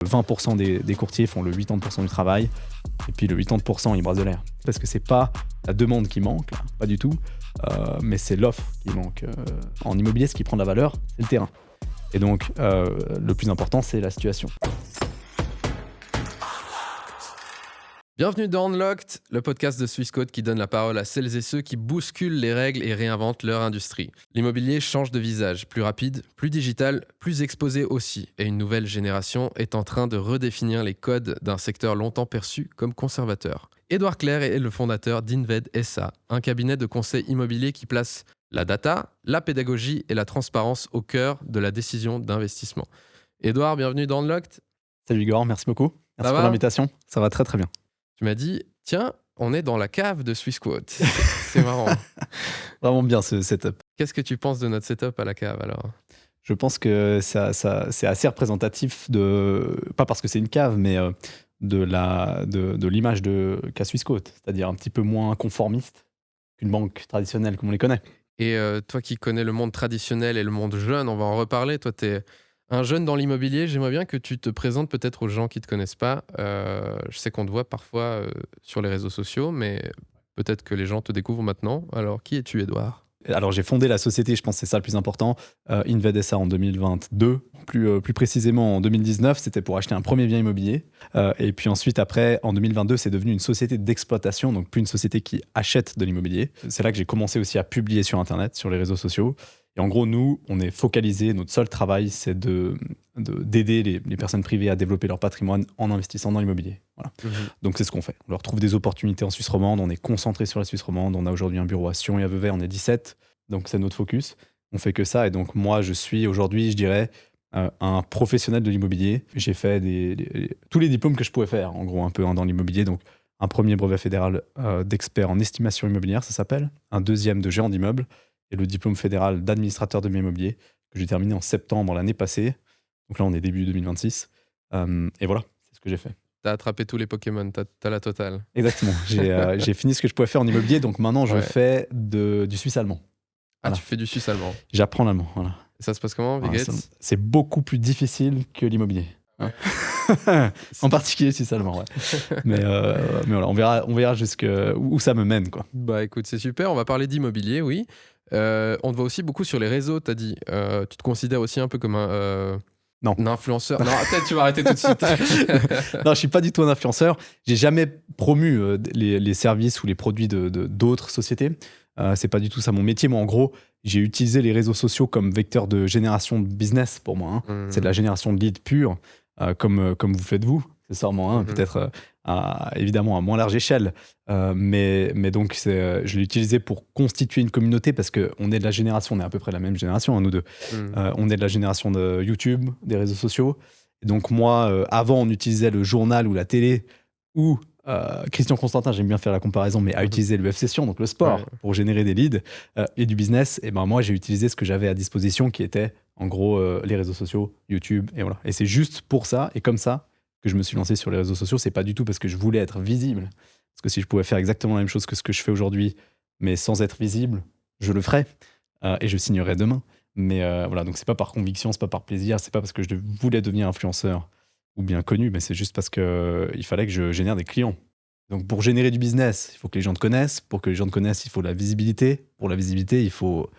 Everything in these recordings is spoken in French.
20% des courtiers font le 80% du travail, et puis le 80% ils brassent de l'air. Parce que c'est pas la demande qui manque, là, pas du tout, mais c'est l'offre qui manque. En immobilier, ce qui prend de la valeur, c'est le terrain. Et donc, le plus important, c'est la situation. Bienvenue dans Unlocked, le podcast de Swissquote qui donne la parole à celles et ceux qui bousculent les règles et réinventent leur industrie. L'immobilier change de visage, plus rapide, plus digital, plus exposé aussi. Et une nouvelle génération est en train de redéfinir les codes d'un secteur longtemps perçu comme conservateur. Édouard Clerc est le fondateur d'Inved SA, un cabinet de conseil immobilier qui place la data, la pédagogie et la transparence au cœur de la décision d'investissement. Édouard, bienvenue dans Unlocked. Salut Igor, merci beaucoup. Merci pour l'invitation. Ça va très très bien. Tu m'as dit, tiens, on est dans la cave de Swissquote. C'est marrant. Vraiment bien ce setup. Qu'est-ce que tu penses de notre setup à la cave alors ? Je pense que ça, c'est assez représentatif pas parce que c'est une cave, mais de l'image qu'a Swissquote, c'est-à-dire un petit peu moins conformiste qu'une banque traditionnelle comme on les connaît. Et toi qui connais le monde traditionnel et le monde jeune, on va en reparler. Toi, tu es un jeune dans l'immobilier. J'aimerais bien que tu te présentes peut-être aux gens qui ne te connaissent pas. Je sais qu'on te voit parfois sur les réseaux sociaux, mais peut-être que les gens te découvrent maintenant. Alors, qui es-tu, Édouard ? Alors, j'ai fondé la société, je pense que c'est ça le plus important, Inved SA en 2022. Plus précisément en 2019, c'était pour acheter un premier bien immobilier. Et puis ensuite, après, en 2022, c'est devenu une société d'exploitation, donc plus une société qui achète de l'immobilier. C'est là que j'ai commencé aussi à publier sur Internet, sur les réseaux sociaux. Et en gros, nous, on est focalisé, notre seul travail, c'est d'aider les personnes privées à développer leur patrimoine en investissant dans l'immobilier. Voilà. Donc, c'est ce qu'on fait. On leur trouve des opportunités en Suisse romande, on est concentré sur la Suisse romande, on a aujourd'hui un bureau à Sion et à Vevey, on est 17, donc c'est notre focus. On fait que ça, et donc moi, je suis aujourd'hui, je dirais, un professionnel de l'immobilier. J'ai fait tous les diplômes que je pouvais faire, en gros, un peu dans l'immobilier. Donc, un premier brevet fédéral d'expert en estimation immobilière, ça s'appelle, un deuxième de gérant d'immeuble, et le diplôme fédéral d'administrateur de biens immobiliers que j'ai terminé en septembre l'année passée. Donc là, on est début 2026. Et voilà, c'est ce que j'ai fait. T'as attrapé tous les Pokémon, t'as la totale. Exactement. J'ai fini ce que je pouvais faire en immobilier. Donc maintenant, je fais du suisse allemand. Ah, Voilà. tu fais du suisse allemand. J'apprends l'allemand. Voilà. Et ça se passe comment, Voilà, Vigets ? c'est beaucoup plus difficile que l'immobilier. Ouais. En particulier suisse allemand. Ouais. mais voilà, on verra jusqu'où ça me mène, quoi. Bah écoute, c'est super. On va parler d'immobilier, oui. On te voit aussi beaucoup sur les réseaux, t'as dit. Tu te considères aussi un peu comme un influenceur. Non, peut-être tu vas arrêter tout de suite. Non, je suis pas du tout un influenceur. J'ai jamais promu les services ou les produits d'autres sociétés. C'est pas du tout ça mon métier. Moi, en gros, j'ai utilisé les réseaux sociaux comme vecteur de génération de business pour moi. C'est de la génération de leads pure, comme vous faites vous, accessoirement, peut-être évidemment à moins large échelle. Mais donc, je l'ai utilisé pour constituer une communauté parce qu'on est de la génération, on est à peu près la même génération, nous deux. On est de la génération de YouTube, des réseaux sociaux. Et donc, moi, avant, on utilisait le journal ou la télé ou Christian Constantin, j'aime bien faire la comparaison, mais a utilisé le F-Session, donc le sport, pour générer des leads et du business. Et ben moi, j'ai utilisé ce que j'avais à disposition, qui était en gros les réseaux sociaux, YouTube, et voilà. Et c'est juste pour ça et comme ça que je me suis lancé sur les réseaux sociaux. C'est pas du tout parce que je voulais être visible, parce que si je pouvais faire exactement la même chose que ce que je fais aujourd'hui, mais sans être visible, je le ferais et je signerais demain. Mais voilà, donc c'est pas par conviction, c'est pas par plaisir, c'est pas parce que je voulais devenir influenceur ou bien connu, mais c'est juste parce qu'il fallait que je génère des clients. Donc pour générer du business, il faut que les gens te connaissent. Pour que les gens te connaissent, il faut la visibilité. Pour la visibilité, il faut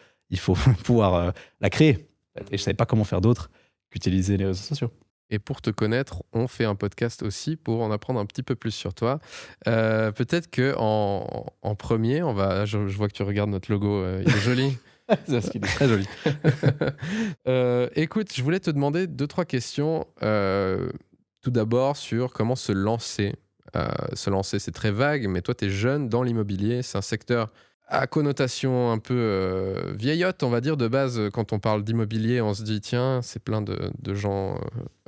pouvoir la créer. Et je savais pas comment faire d'autre qu'utiliser les réseaux sociaux. Et pour te connaître, on fait un podcast aussi pour en apprendre un petit peu plus sur toi. Peut-être qu'en premier, je vois que tu regardes notre logo, il est joli. C'est parce qu'il est très joli. Écoute, je voulais te demander 2-3 questions. Tout d'abord sur comment se lancer. Se lancer, c'est très vague, mais toi, tu es jeune dans l'immobilier. C'est un secteur à connotation un peu vieillotte, on va dire. De base, quand on parle d'immobilier, on se dit, tiens, c'est plein de gens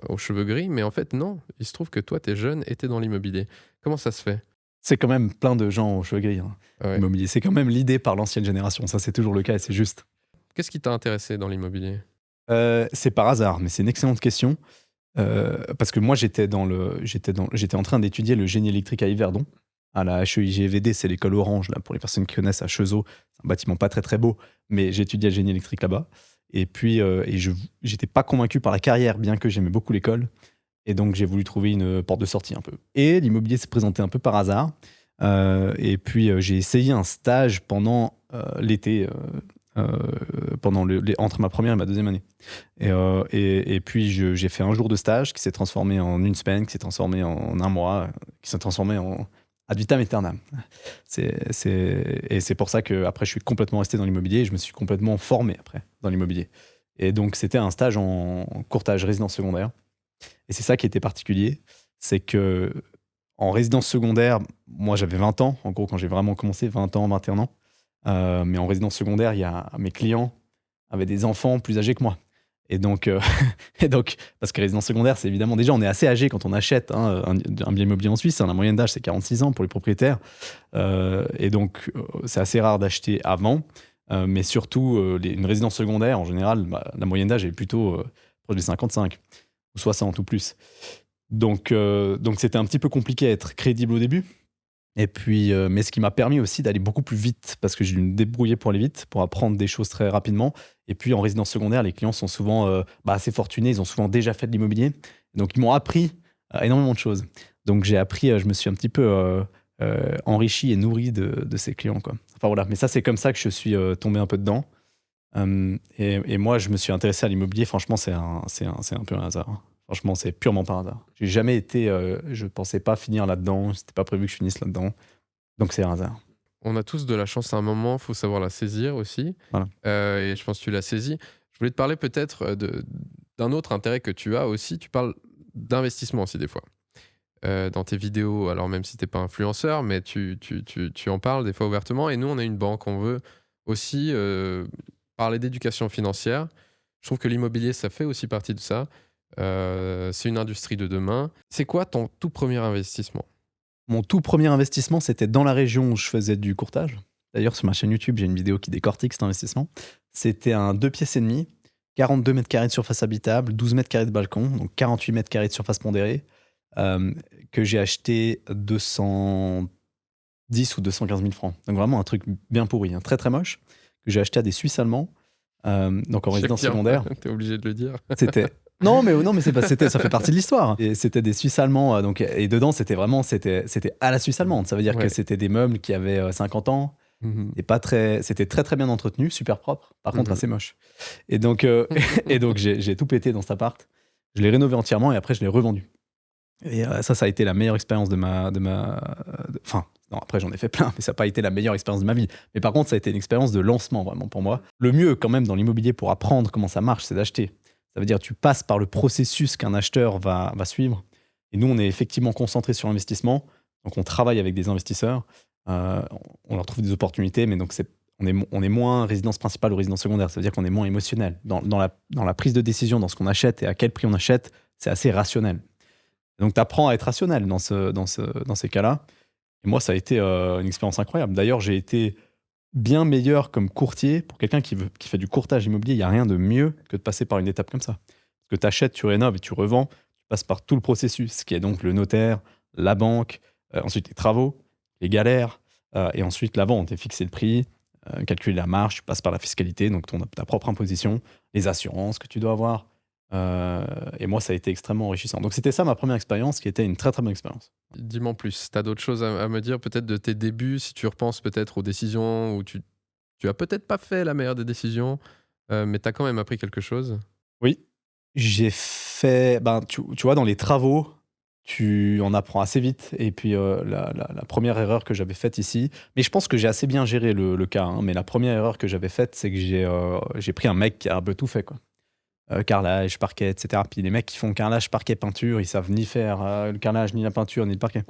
aux cheveux gris. Mais en fait, non. Il se trouve que toi, tu es jeune et tu es dans l'immobilier. Comment ça se fait ? C'est quand même plein de gens aux cheveux gris. L'immobilier, c'est quand même l'idée par l'ancienne génération. Ça, c'est toujours le cas et c'est juste. Qu'est-ce qui t'a intéressé dans l'immobilier ? C'est par hasard, mais c'est une excellente question. Parce que moi, j'étais en train d'étudier le génie électrique à Yverdon, à la HEIGVD, c'est l'école Orange, là, pour les personnes qui connaissent, à Cheseaux. C'est un bâtiment pas très très beau, mais j'étudiais le génie électrique là-bas. Et puis, j'étais pas convaincu par la carrière, bien que j'aimais beaucoup l'école. Et donc, j'ai voulu trouver une porte de sortie un peu. Et l'immobilier s'est présenté un peu par hasard. Et puis, j'ai essayé un stage pendant l'été, entre ma première et ma deuxième année. Et puis, j'ai fait un jour de stage qui s'est transformé en une semaine, qui s'est transformé en un mois, qui s'est transformé en ad vitam aeternam. Et c'est pour ça qu'après, je suis complètement resté dans l'immobilier et je me suis complètement formé après dans l'immobilier. Et donc, c'était un stage en courtage résidence secondaire. Et c'est ça qui était particulier, c'est que en résidence secondaire, moi j'avais 20 ans, en gros quand j'ai vraiment commencé, 20 ans, 21 ans. Mais en résidence secondaire, mes clients avaient des enfants plus âgés que moi. Et donc, et donc parce que résidence secondaire, c'est évidemment, déjà on est assez âgé quand on achète un bien immobilier en Suisse, hein, la moyenne d'âge c'est 46 ans pour les propriétaires. Et donc c'est assez rare d'acheter avant. Mais surtout, une résidence secondaire, en général, la moyenne d'âge est plutôt proche des 55 ou 60 ou plus. Donc c'était un petit peu compliqué à être crédible au début. Et puis, mais ce qui m'a permis aussi d'aller beaucoup plus vite, parce que j'ai dû me débrouiller pour aller vite, pour apprendre des choses très rapidement. Et puis en résidence secondaire, les clients sont souvent assez fortunés, ils ont souvent déjà fait de l'immobilier. Donc ils m'ont appris énormément de choses. Donc j'ai appris, je me suis un petit peu enrichi et nourri de ces clients, quoi. Enfin voilà, mais ça c'est comme ça que je suis tombé un peu dedans. Et moi, je me suis intéressé à l'immobilier. Franchement, c'est un peu un hasard, hein. Franchement, c'est purement par hasard. J'ai jamais été, je pensais pas finir là-dedans. C'était pas prévu que je finisse là-dedans. Donc c'est un hasard. On a tous de la chance à un moment, faut savoir la saisir aussi. Voilà. Et je pense que tu l'as saisie. Je voulais te parler peut-être d'un autre intérêt que tu as aussi. Tu parles d'investissement aussi des fois. Dans tes vidéos, alors même si tu n'es pas influenceur, mais tu en parles des fois ouvertement. Et nous, on a une banque, on veut aussi parler d'éducation financière. Je trouve que l'immobilier, ça fait aussi partie de ça. C'est une industrie de demain. C'est quoi ton tout premier investissement? Mon tout premier investissement, c'était dans la région où je faisais du courtage. D'ailleurs, sur ma chaîne YouTube, j'ai une vidéo qui décortique cet investissement. C'était un 2 pièces et demi, 42 mètres carrés de surface habitable, 12 mètres carrés de balcon, donc 48 mètres carrés de surface pondérée, que j'ai acheté 210 ou 215 000 francs. Donc vraiment un truc bien pourri, hein, très très moche, que j'ai acheté à des Suisses allemands, donc en résidence secondaire. T'es obligé de le dire. C'était non mais c'est pas, ça fait partie de l'histoire. Et c'était des Suisses allemands, donc, et dedans c'était à la Suisse allemande. Ça veut dire que c'était des meubles qui avaient 50 ans. Et pas très, c'était très très bien entretenu, super propre. Par contre assez moche. Et donc j'ai tout pété dans cet appart. Je l'ai rénové entièrement et après je l'ai revendu. Et ça a été la meilleure expérience enfin, non, après j'en ai fait plein, mais ça n'a pas été la meilleure expérience de ma vie. Mais par contre, ça a été une expérience de lancement vraiment pour moi. Le mieux quand même dans l'immobilier pour apprendre comment ça marche, c'est d'acheter. Ça veut dire que tu passes par le processus qu'un acheteur va suivre. Et nous, on est effectivement concentré sur l'investissement. Donc on travaille avec des investisseurs. On leur trouve des opportunités, mais donc on est moins résidence principale ou résidence secondaire. Ça veut dire qu'on est moins émotionnel. Dans la prise de décision, dans ce qu'on achète et à quel prix on achète, c'est assez rationnel. Donc, tu apprends à être rationnel dans ces cas-là. Et moi, ça a été une expérience incroyable. D'ailleurs, j'ai été bien meilleur comme courtier. Pour quelqu'un qui fait du courtage immobilier, il n'y a rien de mieux que de passer par une étape comme ça. Parce que tu achètes, tu rénoves et tu revends. Tu passes par tout le processus, qui est donc le notaire, la banque, ensuite les travaux, les galères, et ensuite la vente. Et fixer le prix, calculer la marge, tu passes par la fiscalité, donc ta propre imposition, les assurances que tu dois avoir. Et moi, ça a été extrêmement enrichissant. Donc, c'était ça ma première expérience, qui était une très, très bonne expérience. Dis-moi en plus. Tu as d'autres choses à me dire, peut-être de tes débuts, si tu repenses peut-être aux décisions où tu as peut-être pas fait la meilleure des décisions, mais tu as quand même appris quelque chose. Oui, j'ai fait... tu vois, dans les travaux, tu en apprends assez vite. Et puis, la première erreur que j'avais faite ici... Mais je pense que j'ai assez bien géré le cas. Hein, mais la première erreur que j'avais faite, c'est que j'ai pris un mec qui a un peu tout fait, quoi. Carrelage, parquet, etc. Puis les mecs qui font carrelage, parquet, peinture, ils savent ni faire le carrelage, ni la peinture, ni le parquet.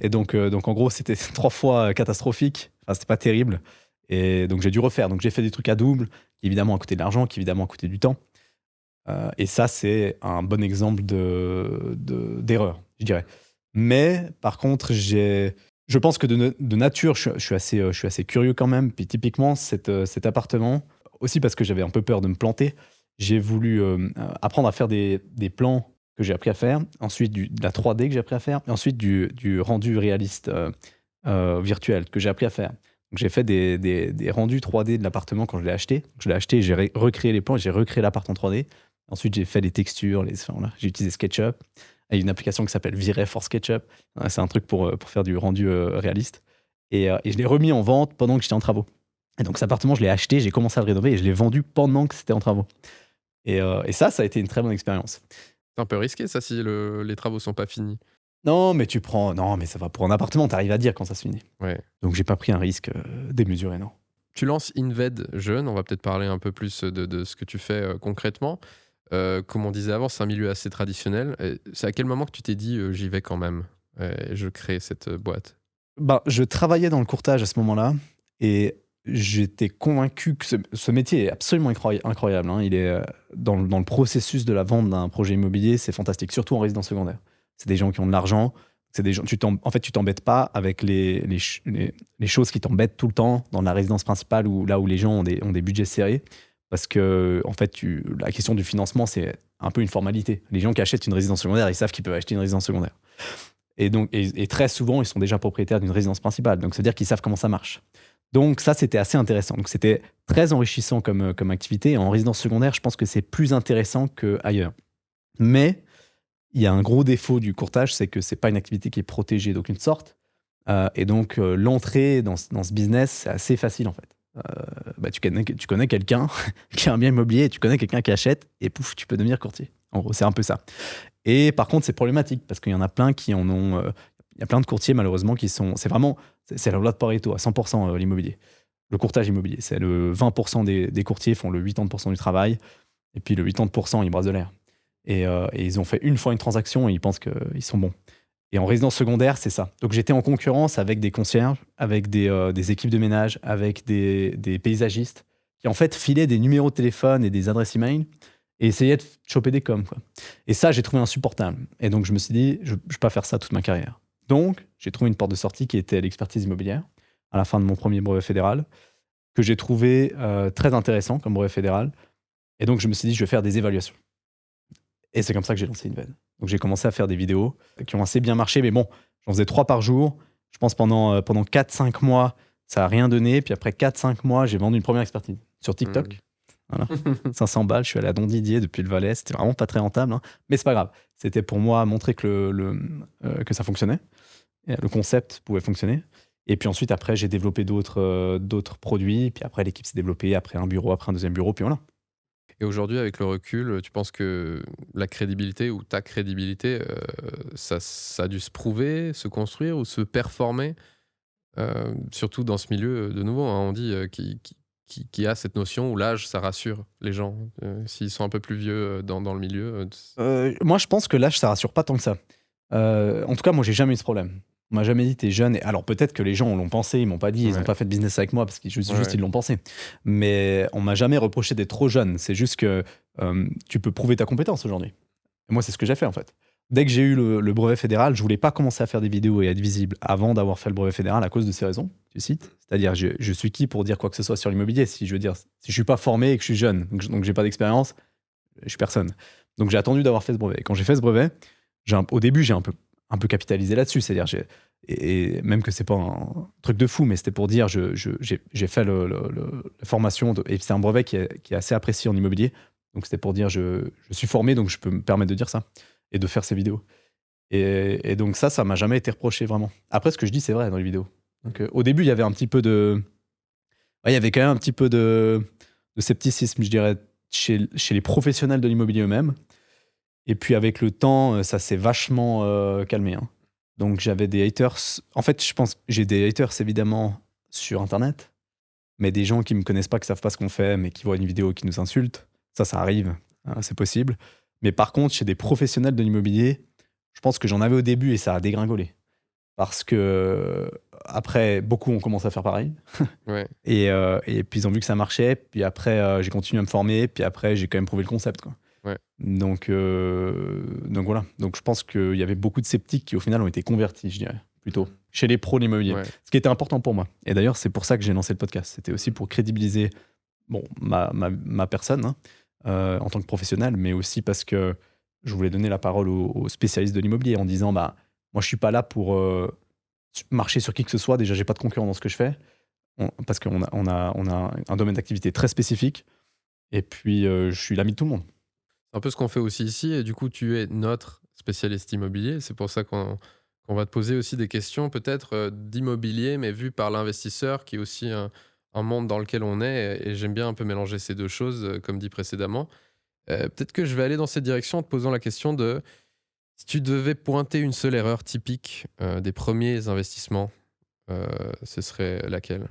Et donc en gros, c'était 3 fois catastrophique. Enfin, c'était pas terrible. Et donc j'ai dû refaire. Donc j'ai fait des trucs à double, qui évidemment ont coûté de l'argent, qui évidemment ont coûté du temps. Et ça, c'est un bon exemple d'erreur, je dirais. Mais par contre, je pense que de nature, je suis assez curieux quand même. Puis typiquement, cet appartement, aussi parce que j'avais un peu peur de me planter, j'ai voulu apprendre à faire des plans que j'ai appris à faire, ensuite de la 3D que j'ai appris à faire, et ensuite du rendu réaliste virtuel que j'ai appris à faire. Donc j'ai fait des rendus 3D de l'appartement quand je l'ai acheté. Je l'ai acheté, j'ai recréé les plans, j'ai recréé l'appart en 3D. Ensuite, j'ai fait les textures, voilà, j'ai utilisé SketchUp. avec une application qui s'appelle Viré for SketchUp. C'est un truc pour faire du rendu réaliste. Et je l'ai remis en vente pendant que j'étais en travaux. Et donc cet appartement, je l'ai acheté, j'ai commencé à le rénover et je l'ai vendu pendant que c'était en travaux. Et ça a été une très bonne expérience. C'est un peu risqué ça si les travaux sont pas finis. Non, mais non, mais ça va pour un appartement, t'arrives à dire quand ça se finit. Ouais. Donc j'ai pas pris un risque démesuré, non. Tu lances Inved jeune, on va peut-être parler un peu plus de ce que tu fais concrètement. Comme on disait avant, c'est un milieu assez traditionnel. C'est à quel moment que tu t'es dit j'y vais quand même et je crée cette boîte? Ben, je travaillais dans le courtage à ce moment-là et j'étais convaincu que ce métier est absolument incroyable. Hein. Il est dans le processus de la vente d'un projet immobilier, c'est fantastique, surtout en résidence secondaire. C'est des gens qui ont de l'argent. C'est des gens, en fait, tu t'embêtes pas avec les choses qui t'embêtent tout le temps dans la résidence principale ou là où les gens ont des budgets serrés. Parce que, en fait, la question du financement, c'est un peu une formalité. Les gens qui achètent une résidence secondaire, ils savent qu'ils peuvent acheter une résidence secondaire. Et donc, et très souvent, ils sont déjà propriétaires d'une résidence principale. Donc, c'est-à-dire qu'ils savent comment ça marche. Donc, ça, c'était assez intéressant. Donc, c'était très enrichissant comme activité. En résidence secondaire, je pense que c'est plus intéressant qu'ailleurs. Mais il y a un gros défaut du courtage, c'est que c'est pas une activité qui est protégée d'aucune sorte. Et donc, l'entrée dans ce business, c'est assez facile, en fait. Tu connais quelqu'un qui a un bien immobilier, tu connais quelqu'un qui achète, et pouf, tu peux devenir courtier. En gros, c'est un peu ça. Et par contre, c'est problématique, parce qu'il y en a plein qui en ont... il y a plein de courtiers, malheureusement, qui sont... C'est la loi de Pareto, à 100% l'immobilier. Le courtage immobilier, c'est le 20% des courtiers font le 80% du travail, et puis le 80%, ils brassent de l'air. Et ils ont fait une fois une transaction et ils pensent qu'ils sont bons. Et en résidence secondaire, c'est ça. Donc j'étais en concurrence avec des concierges, avec des équipes de ménage, avec des paysagistes qui en fait filaient des numéros de téléphone et des adresses email et essayaient de choper des coms, quoi. Et ça, j'ai trouvé insupportable. Et donc je me suis dit, je ne peux pas faire ça toute ma carrière. Donc j'ai trouvé une porte de sortie qui était l'expertise immobilière à la fin de mon premier brevet fédéral, que j'ai trouvé très intéressant comme brevet fédéral. Et donc je me suis dit, je vais faire des évaluations. Et c'est comme ça que j'ai lancé Inved. Donc j'ai commencé à faire des vidéos qui ont assez bien marché, mais bon, j'en faisais 3 par jour. Je pense pendant 4-5 mois, ça n'a rien donné. Puis après 4-5 mois, j'ai vendu une première expertise sur TikTok. Voilà. 500 balles, je suis allé à Don Didier depuis le Valais. C'était vraiment pas très rentable, hein. Mais c'est pas grave. C'était pour moi montrer que ça fonctionnait. Le concept pouvait fonctionner. Et puis ensuite, après, j'ai développé d'autres produits. Puis après, l'équipe s'est développée. Après, un bureau, après un deuxième bureau. Puis voilà. Et aujourd'hui, avec le recul, tu penses que la crédibilité ou ta crédibilité, ça a dû se prouver, se construire ou se performer, surtout dans ce milieu, de nouveau, hein, on dit, qui a cette notion où l'âge, ça rassure les gens. S'ils sont un peu plus vieux dans le milieu. Moi, je pense que l'âge, ça rassure pas tant que ça. En tout cas, moi, j'ai jamais eu ce problème. On m'a jamais dit t'es jeune. Et alors peut-être que les gens l'ont pensé, ils m'ont pas dit, ils ont pas fait de business avec moi parce qu'ils juste ils l'ont pensé. Mais on m'a jamais reproché d'être trop jeune. C'est juste que tu peux prouver ta compétence aujourd'hui. Et moi, c'est ce que j'ai fait en fait. Dès que j'ai eu le brevet fédéral, je voulais pas commencer à faire des vidéos et être visible avant d'avoir fait le brevet fédéral à cause de ces raisons, tu cites. C'est-à-dire, je suis qui pour dire quoi que ce soit sur l'immobilier si je veux dire, si je suis pas formé et que je suis jeune, donc j'ai pas d'expérience, je suis personne. Donc j'ai attendu d'avoir fait ce brevet. Et quand j'ai fait ce brevet, au début, j'ai un peu capitalisé là-dessus. C'est-à-dire, et même que c'est pas un truc de fou, mais c'était pour dire, j'ai fait la formation, et c'est un brevet qui est assez apprécié en immobilier. Donc c'était pour dire, je suis formé, donc je peux me permettre de dire ça et de faire ces vidéos. Et donc ça m'a jamais été reproché vraiment. Après, ce que je dis, c'est vrai dans les vidéos. Donc au début, il y avait un petit peu de... Ouais, il y avait quand même un petit peu de scepticisme, je dirais, chez les professionnels de l'immobilier eux-mêmes. Et puis avec le temps, ça s'est vachement calmé, hein. Donc j'avais des haters. En fait, je pense que j'ai des haters évidemment sur Internet, mais des gens qui me connaissent pas, qui savent pas ce qu'on fait, mais qui voient une vidéo et qui nous insultent. Ça arrive, hein, c'est possible. Mais par contre, chez des professionnels de l'immobilier, je pense que j'en avais au début et ça a dégringolé. Parce que après, beaucoup ont commencé à faire pareil. Ouais. Et puis ils ont vu que ça marchait. Puis après, j'ai continué à me former. Puis après, j'ai quand même prouvé le concept, quoi. Ouais. Donc voilà. Donc je pense qu'il y avait beaucoup de sceptiques qui au final ont été convertis, je dirais, plutôt, chez les pros de l'immobilier. Ouais. Ce qui était important pour moi. Et d'ailleurs, c'est pour ça que j'ai lancé le podcast. C'était aussi pour crédibiliser ma personne, hein, en tant que professionnel, mais aussi parce que je voulais donner la parole aux spécialistes de l'immobilier en disant, moi je suis pas là pour marcher sur qui que ce soit. Déjà, j'ai pas de concurrent dans ce que je fais, parce qu'on a un domaine d'activité très spécifique. Et puis, je suis l'ami de tout le monde. C'est un peu ce qu'on fait aussi ici, et du coup, tu es notre spécialiste immobilier. C'est pour ça qu'on va te poser aussi des questions peut-être d'immobilier, mais vu par l'investisseur, qui est aussi un monde dans lequel on est. Et j'aime bien un peu mélanger ces deux choses, comme dit précédemment. Peut-être que je vais aller dans cette direction en te posant la question de si tu devais pointer une seule erreur typique des premiers investissements, ce serait laquelle?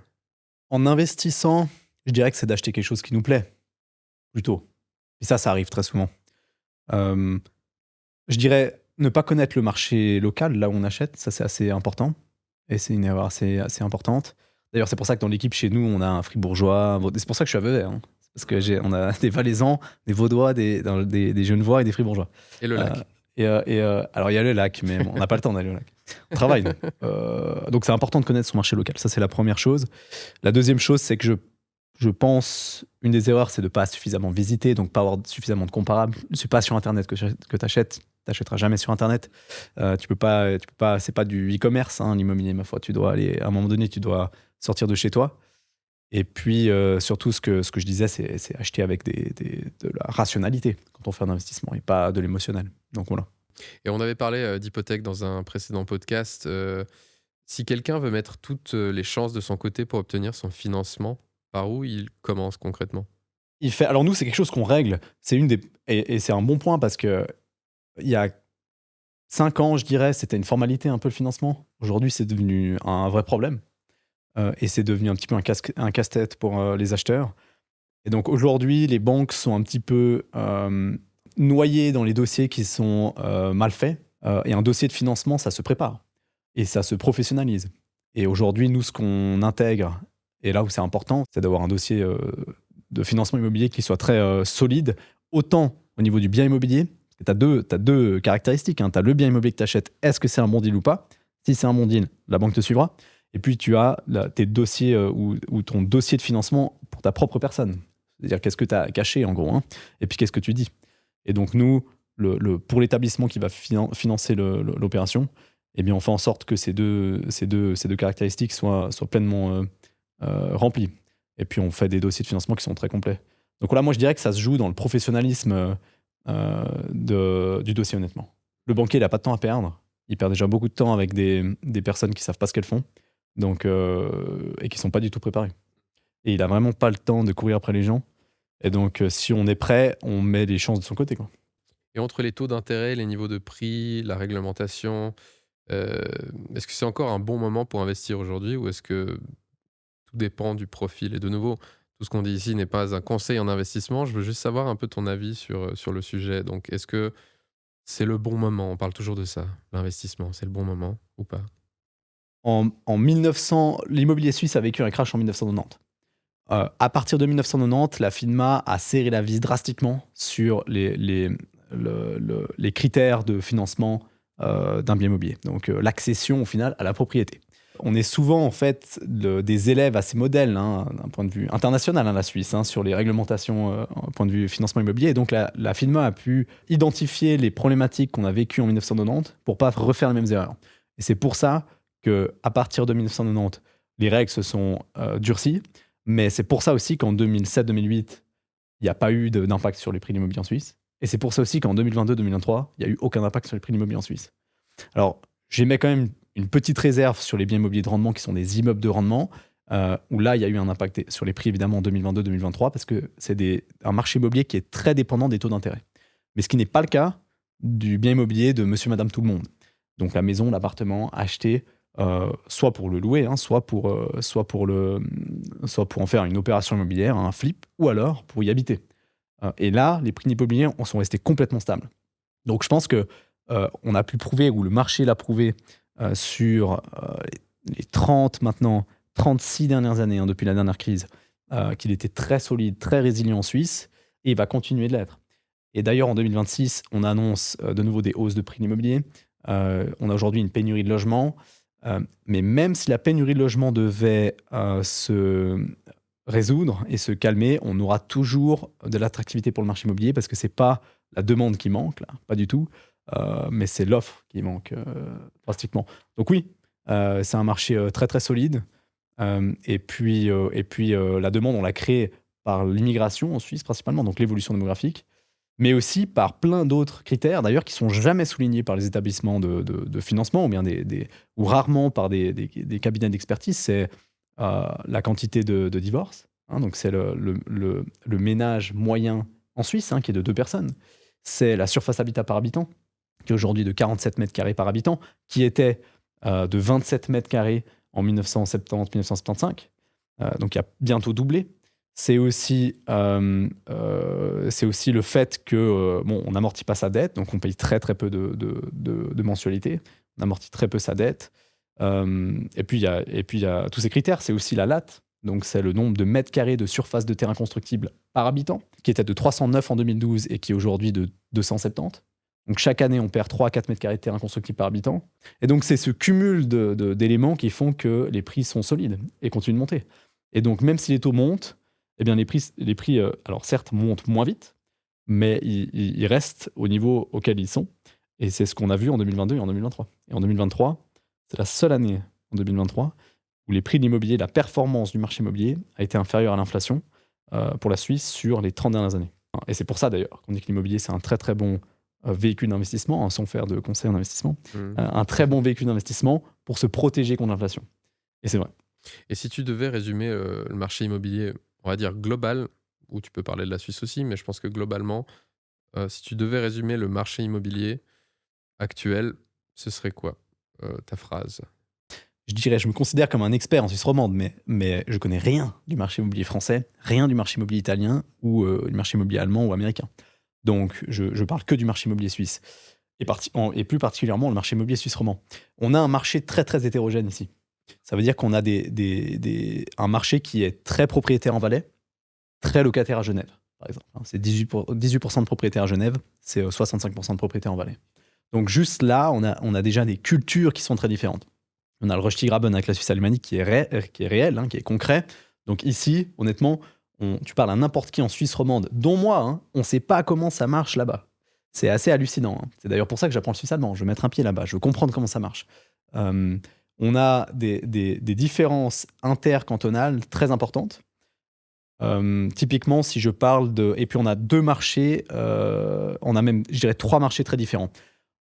En investissant, je dirais que c'est d'acheter quelque chose qui nous plaît, plutôt. Et ça arrive très souvent. Euh, je dirais ne pas connaître le marché local, là où on achète, ça c'est assez important. Et c'est une erreur assez importante. D'ailleurs, c'est pour ça que dans l'équipe, chez nous, on a un fribourgeois. C'est pour ça que je suis à Vevey, hein. C'est parce que on a des Valaisans, des Vaudois, des Genevois et des fribourgeois. Et le lac. Alors, il y a le lac, mais bon, on n'a pas le temps d'aller au lac. On travaille, nous. Donc, c'est important de connaître son marché local. Ça, c'est la première chose. La deuxième chose, c'est que je pense, une des erreurs, c'est de ne pas suffisamment visiter, donc pas avoir suffisamment de comparables. C'est pas sur Internet que tu achètes. Tu n'achèteras jamais sur Internet. Tu peux pas, c'est pas du e-commerce, hein, l'immobilier, ma foi. Tu dois aller, à un moment donné, tu dois sortir de chez toi. Et puis, surtout, ce que je disais, c'est acheter avec de la rationalité quand on fait un investissement et pas de l'émotionnel. Donc voilà. Et on avait parlé d'hypothèque dans un précédent podcast. Si quelqu'un veut mettre toutes les chances de son côté pour obtenir son financement, par où il commence concrètement? Alors nous, c'est quelque chose qu'on règle. Et c'est un bon point parce que il y a 5 ans, je dirais, c'était une formalité un peu le financement. Aujourd'hui, c'est devenu un vrai problème. Et c'est devenu un petit peu un casse-tête pour les acheteurs. Et donc aujourd'hui, les banques sont un petit peu noyées dans les dossiers qui sont mal faits. Et un dossier de financement, ça se prépare. Et ça se professionnalise. Et aujourd'hui, nous, ce qu'on intègre, et là où c'est important, c'est d'avoir un dossier de financement immobilier qui soit très solide, autant au niveau du bien immobilier. Tu as deux caractéristiques, hein. Tu as le bien immobilier que tu achètes, est-ce que c'est un bon deal ou pas? Si c'est un bon deal, la banque te suivra. Et puis tu as tes dossiers ou ton dossier de financement pour ta propre personne. C'est-à-dire qu'est-ce que tu as caché en gros, hein, et puis qu'est-ce que tu dis. Et donc nous, pour l'établissement qui va financer l'opération, eh bien on fait en sorte que ces deux caractéristiques soient pleinement remplies. Et puis on fait des dossiers de financement qui sont très complets. Donc là, moi je dirais que ça se joue dans le professionnalisme du dossier, honnêtement. Le banquier, il n'a pas de temps à perdre. Il perd déjà beaucoup de temps avec des personnes qui ne savent pas ce qu'elles font, donc, et qui ne sont pas du tout préparées. Et il n'a vraiment pas le temps de courir après les gens. Et donc, si on est prêt, on met les chances de son côté, quoi. Et entre les taux d'intérêt, les niveaux de prix, la réglementation, est-ce que c'est encore un bon moment pour investir aujourd'hui, ou est-ce que tout dépend du profil? Et de nouveau, tout ce qu'on dit ici n'est pas un conseil en investissement. Je veux juste savoir un peu ton avis sur le sujet. Donc, est-ce que c'est le bon moment? On parle toujours de ça, l'investissement. C'est le bon moment ou pas? En 1900, l'immobilier suisse a vécu un crash en 1990. À partir de 1990, la FINMA a serré la vis drastiquement sur les critères de financement d'un bien immobilier. Donc l'accession au final à la propriété. On est souvent en fait des élèves à ces modèles, hein, d'un point de vue international, hein, la Suisse, hein, sur les réglementations d'un point de vue financement immobilier. Et donc la FINMA a pu identifier les problématiques qu'on a vécues en 1990 pour pas refaire les mêmes erreurs. Et c'est pour ça qu'à partir de 1990, les règles se sont durcies. Mais c'est pour ça aussi qu'en 2007-2008, il n'y a pas eu d'impact sur les prix de l'immobilier en Suisse. Et c'est pour ça aussi qu'en 2022-2023, il n'y a eu aucun impact sur les prix de l'immobilier en Suisse. Alors, j'émets quand même une petite réserve sur les biens immobiliers de rendement qui sont des immeubles de rendement, où là, il y a eu un impact sur les prix, évidemment, en 2022-2023, parce que c'est un marché immobilier qui est très dépendant des taux d'intérêt. Mais ce qui n'est pas le cas du bien immobilier de monsieur, madame, tout le monde. Donc la maison, l'appartement acheté, soit pour le louer, hein, soit pour en faire une opération immobilière, un flip, ou alors pour y habiter. Et là, les prix de l'immobilier sont restés complètement stables. Donc je pense que on a pu prouver, ou le marché l'a prouvé, sur les 36 dernières années, hein, depuis la dernière crise, qu'il était très solide, très résilient en Suisse, et il va continuer de l'être. Et d'ailleurs, en 2026, on annonce de nouveau des hausses de prix de l'immobilier. On a aujourd'hui une pénurie de logements. Mais même si la pénurie de logement devait se résoudre et se calmer, on aura toujours de l'attractivité pour le marché immobilier, parce que c'est pas la demande qui manque, là, pas du tout, mais c'est l'offre qui manque drastiquement. Donc oui, c'est un marché très très solide. Et puis la demande, on l'a créée par l'immigration en Suisse principalement, donc l'évolution démographique. mais aussi par plein d'autres critères, d'ailleurs, qui sont jamais soulignés par les établissements de financement, ou bien ou rarement par des cabinets d'expertise. C'est la quantité de divorces. Hein, donc, c'est le ménage moyen en Suisse, hein, qui est de 2 personnes. C'est la surface habitat par habitant, qui est aujourd'hui de 47 mètres carrés par habitant, qui était de 27 mètres carrés en 1970-1975. Donc, il a bientôt doublé. C'est aussi le fait que on n'amortit pas sa dette, donc on paye très très peu de mensualités, on amortit très peu sa dette. Et puis il y a tous ces critères. C'est aussi la LAT, donc c'est le nombre de mètres carrés de surface de terrain constructible par habitant, qui était de 309 en 2012 et qui est aujourd'hui de 270. Donc chaque année, on perd 3 à 4 mètres carrés de terrain constructible par habitant. Et donc c'est ce cumul d'éléments qui font que les prix sont solides et continuent de monter. Et donc même si les taux montent, eh bien les prix alors certes, montent moins vite, mais ils restent au niveau auquel ils sont. Et c'est ce qu'on a vu en 2022 et en 2023. Et en 2023, c'est la seule année, en 2023, où les prix de l'immobilier, la performance du marché immobilier a été inférieure à l'inflation pour la Suisse sur les 30 dernières années. Et c'est pour ça d'ailleurs qu'on dit que l'immobilier, c'est un très très bon véhicule d'investissement, hein, sans faire de conseil en investissement. Un très bon véhicule d'investissement pour se protéger contre l'inflation. Et c'est vrai. Et si tu devais résumer le marché immobilier, on va dire global, ou tu peux parler de la Suisse aussi, mais je pense que globalement, si tu devais résumer le marché immobilier actuel, ce serait quoi ta phrase? Je dirais, je me considère comme un expert en Suisse romande, mais je connais rien du marché immobilier français, rien du marché immobilier italien ou du marché immobilier allemand ou américain. Donc, je parle que du marché immobilier suisse. Et plus particulièrement le marché immobilier suisse romand. On a un marché très très hétérogène ici. Ça veut dire qu'on a un marché qui est très propriétaire en Valais, très locataire à Genève, par exemple. C'est 18% de propriétaires à Genève, c'est 65% de propriétaires en Valais. Donc juste là, on a déjà des cultures qui sont très différentes. On a le Rösti-Graben avec la Suisse alémanique qui est réel, hein, qui est concret. Donc ici, honnêtement, tu parles à n'importe qui en Suisse romande, dont moi, hein, on ne sait pas comment ça marche là-bas. C'est assez hallucinant. Hein. C'est d'ailleurs pour ça que j'apprends le suisse allemand. Je veux mettre un pied là-bas, je veux comprendre comment ça marche. On a des différences intercantonales très importantes. Typiquement, si je parle de... Et puis on a 2 marchés, on a même, je dirais, 3 marchés très différents.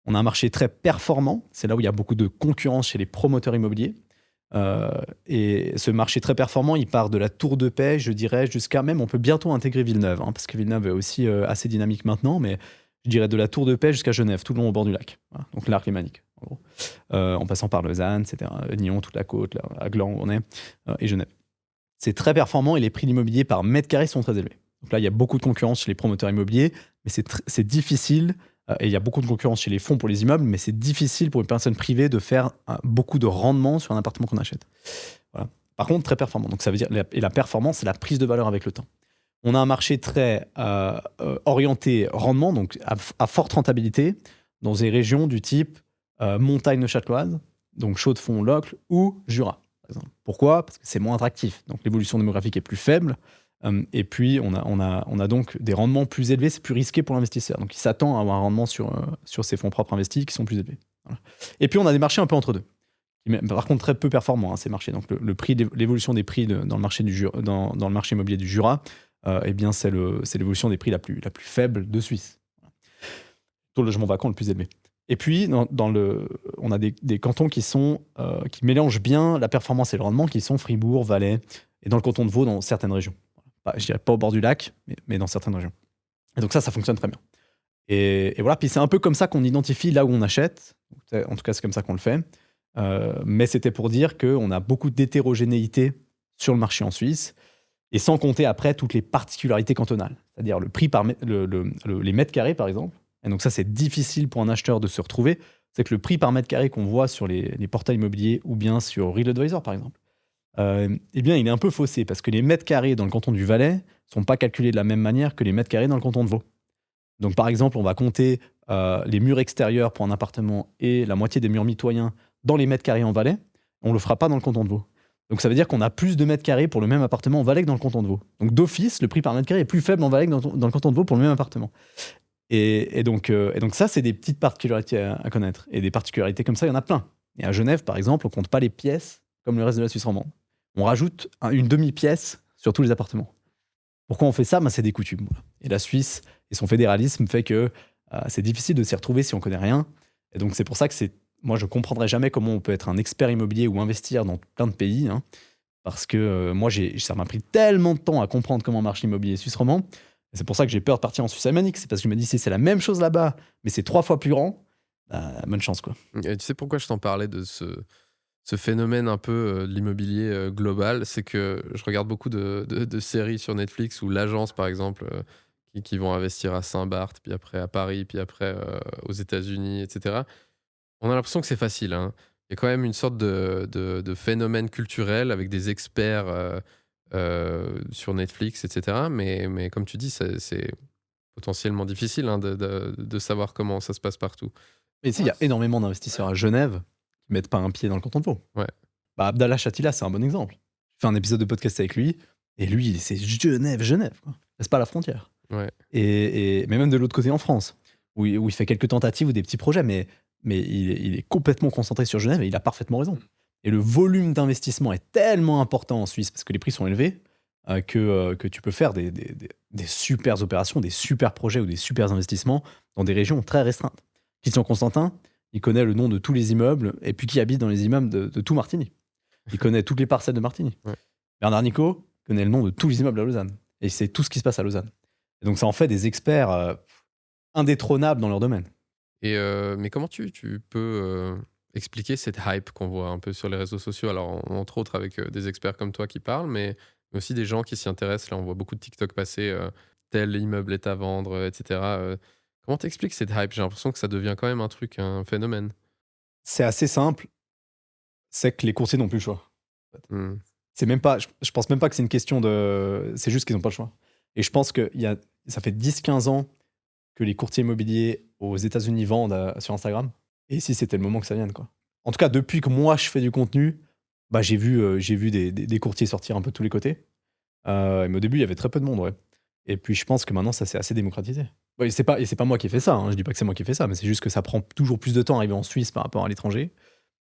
On a un marché très performant, c'est là où il y a beaucoup de concurrence chez les promoteurs immobiliers. Et ce marché très performant, il part de la Tour de Paix, je dirais, jusqu'à même, on peut bientôt intégrer Villeneuve, hein, parce que Villeneuve est aussi assez dynamique maintenant, mais je dirais de la Tour de Paix jusqu'à Genève, tout le long au bord du lac. Voilà, donc l'arc lémanique, en gros. En passant par Lausanne, etc., Nyon, toute la côte, là, à Gland où on est, et Genève. C'est très performant et les prix de l'immobilier par mètre carré sont très élevés. Donc là, il y a beaucoup de concurrence chez les promoteurs immobiliers, mais c'est difficile. Et il y a beaucoup de concurrence chez les fonds pour les immeubles, mais c'est difficile pour une personne privée de faire beaucoup de rendement sur un appartement qu'on achète. Voilà. Par contre, très performant. Donc ça veut dire, et la performance, c'est la prise de valeur avec le temps. On a un marché très orienté rendement, donc à forte rentabilité, dans des régions du type montagne neuchâteloise, donc Chaux-de-Fonds, Locle ou Jura, par exemple. Pourquoi ? Parce que c'est moins attractif. Donc l'évolution démographique est plus faible. Et puis, on a donc des rendements plus élevés, c'est plus risqué pour l'investisseur. Donc, il s'attend à avoir un rendement sur ses fonds propres investis qui sont plus élevés. Voilà. Et puis, on a des marchés un peu entre deux. Par contre, très peu performants, hein, ces marchés. Donc, l'évolution des prix dans le marché dans le marché immobilier du Jura, eh bien, c'est l'évolution des prix la plus faible de Suisse. Taux de logement vacant le plus élevé. Et puis, on a des cantons qui mélangent bien la performance et le rendement, qui sont Fribourg, Valais, et dans le canton de Vaud, dans certaines régions. Je dirais pas au bord du lac, mais dans certaines régions. Et donc ça fonctionne très bien. Et voilà, puis c'est un peu comme ça qu'on identifie là où on achète. En tout cas, c'est comme ça qu'on le fait. Mais c'était pour dire qu'on a beaucoup d'hétérogénéité sur le marché en Suisse, et sans compter après toutes les particularités cantonales. C'est-à-dire le prix par les mètres carrés, par exemple. Et donc ça, c'est difficile pour un acheteur de se retrouver. C'est que le prix par mètre carré qu'on voit sur les portails immobiliers ou bien sur Real Advisor, par exemple, eh bien, il est un peu faussé parce que les mètres carrés dans le canton du Valais ne sont pas calculés de la même manière que les mètres carrés dans le canton de Vaud. Donc, par exemple, on va compter les murs extérieurs pour un appartement et la moitié des murs mitoyens dans les mètres carrés en Valais. On ne le fera pas dans le canton de Vaud. Donc, ça veut dire qu'on a plus de mètres carrés pour le même appartement en Valais que dans le canton de Vaud. Donc, d'office, le prix par mètre carré est plus faible en Valais que dans le canton de Vaud pour le même appartement. Et donc, ça, c'est des petites particularités à connaître. Et des particularités comme ça, il y en a plein. Et à Genève, par exemple, on ne compte pas les pièces comme le reste de la Suisse romande. On rajoute une demi-pièce sur tous les appartements. Pourquoi on fait ça ? C'est des coutumes. Voilà. Et la Suisse Et son fédéralisme fait que c'est difficile de s'y retrouver si on connaît rien. Et donc, c'est pour ça que moi, je comprendrai jamais comment on peut être un expert immobilier ou investir dans plein de pays, hein, parce que moi, ça m'a pris tellement de temps à comprendre comment marche l'immobilier suisse romand. Et c'est pour ça que j'ai peur de partir en Suisse alémanique. C'est parce que je me dis, si c'est la même chose là-bas, mais c'est 3 fois plus grand, bonne chance, quoi. Et tu sais pourquoi je t'en parlais de ce phénomène un peu de l'immobilier global? C'est que je regarde beaucoup de séries sur Netflix où l'agence, par exemple, qui vont investir à Saint-Barth, puis après à Paris, puis après aux États-Unis, etc. On a l'impression que c'est facile, hein. Il y a quand même une sorte de phénomène culturel avec des experts sur Netflix, etc. Mais comme tu dis, c'est potentiellement difficile, hein, de savoir comment ça se passe partout. Et ici, il y a énormément d'investisseurs à Genève qui mettent pas un pied dans le canton de Vaud. Ouais. Abdallah Chatila, c'est un bon exemple. J'ai fait un épisode de podcast avec lui, et lui, c'est Genève, quoi. C'est pas la frontière. Ouais. Mais même de l'autre côté en France, où il fait quelques tentatives ou des petits projets, mais il est complètement concentré sur Genève et il a parfaitement raison. Et le volume d'investissement est tellement important en Suisse parce que les prix sont élevés que tu peux faire des super opérations, des super projets ou des super investissements dans des régions très restreintes. Christian Constantin, il connaît le nom de tous les immeubles et puis qui habite dans les immeubles de tout Martigny. Il connaît toutes les parcelles de Martigny. Ouais. Bernard Nico connaît le nom de tous les immeubles à Lausanne et c'est tout ce qui se passe à Lausanne. Et donc ça en fait des experts indétrônables dans leur domaine. Mais comment tu peux expliquer cette hype qu'on voit un peu sur les réseaux sociaux? Alors, entre autres avec des experts comme toi qui parlent, mais aussi des gens qui s'y intéressent. Là, on voit beaucoup de TikTok passer, tel immeuble est à vendre, etc. Comment t'expliques cette hype? J'ai l'impression que ça devient quand même un truc, un phénomène. C'est assez simple. C'est que les courtiers n'ont plus le choix. Mmh. C'est même pas, je pense même pas que c'est une question de... C'est juste qu'ils n'ont pas le choix. Et je pense que ça fait 10-15 ans que les courtiers immobiliers aux États-Unis vendent sur Instagram. Et ici, c'était le moment que ça vienne, quoi. En tout cas, depuis que moi, je fais du contenu, j'ai vu des courtiers sortir un peu de tous les côtés. Mais au début, il y avait très peu de monde, ouais. Et puis, je pense que maintenant, ça s'est assez démocratisé. Et c'est pas moi qui ai fait ça, hein. Je dis pas que c'est moi qui ai fait ça, mais c'est juste que ça prend toujours plus de temps à arriver en Suisse par rapport à l'étranger.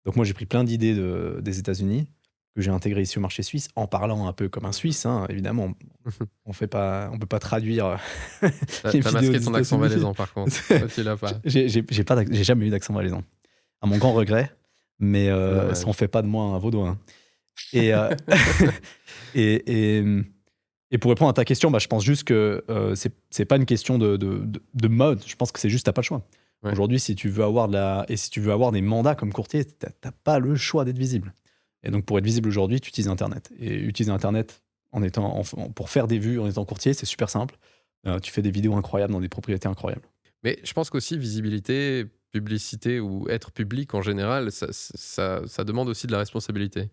Donc moi, j'ai pris plein d'idées des États-Unis que j'ai intégrées ici au marché suisse en parlant un peu comme un Suisse, hein. Évidemment, on peut pas traduire les vidéos. T'as masqué ton accent valaisan, par contre. Tu l'as pas. J'ai jamais eu d'accent valaisan. À mon grand regret, mais ça en fait pas de moi un vaudois, hein. Et pour répondre à ta question, je pense juste que c'est pas une question de mode. Je pense que c'est juste t'as pas le choix. Ouais. Aujourd'hui, si tu veux avoir des mandats comme courtier, t'as pas le choix d'être visible. Et donc pour être visible aujourd'hui, tu utilises Internet. Et utiliser Internet pour faire des vues en étant courtier, c'est super simple. Tu fais des vidéos incroyables dans des propriétés incroyables. Mais je pense qu'aussi visibilité, publicité ou être public en général, ça demande aussi de la responsabilité.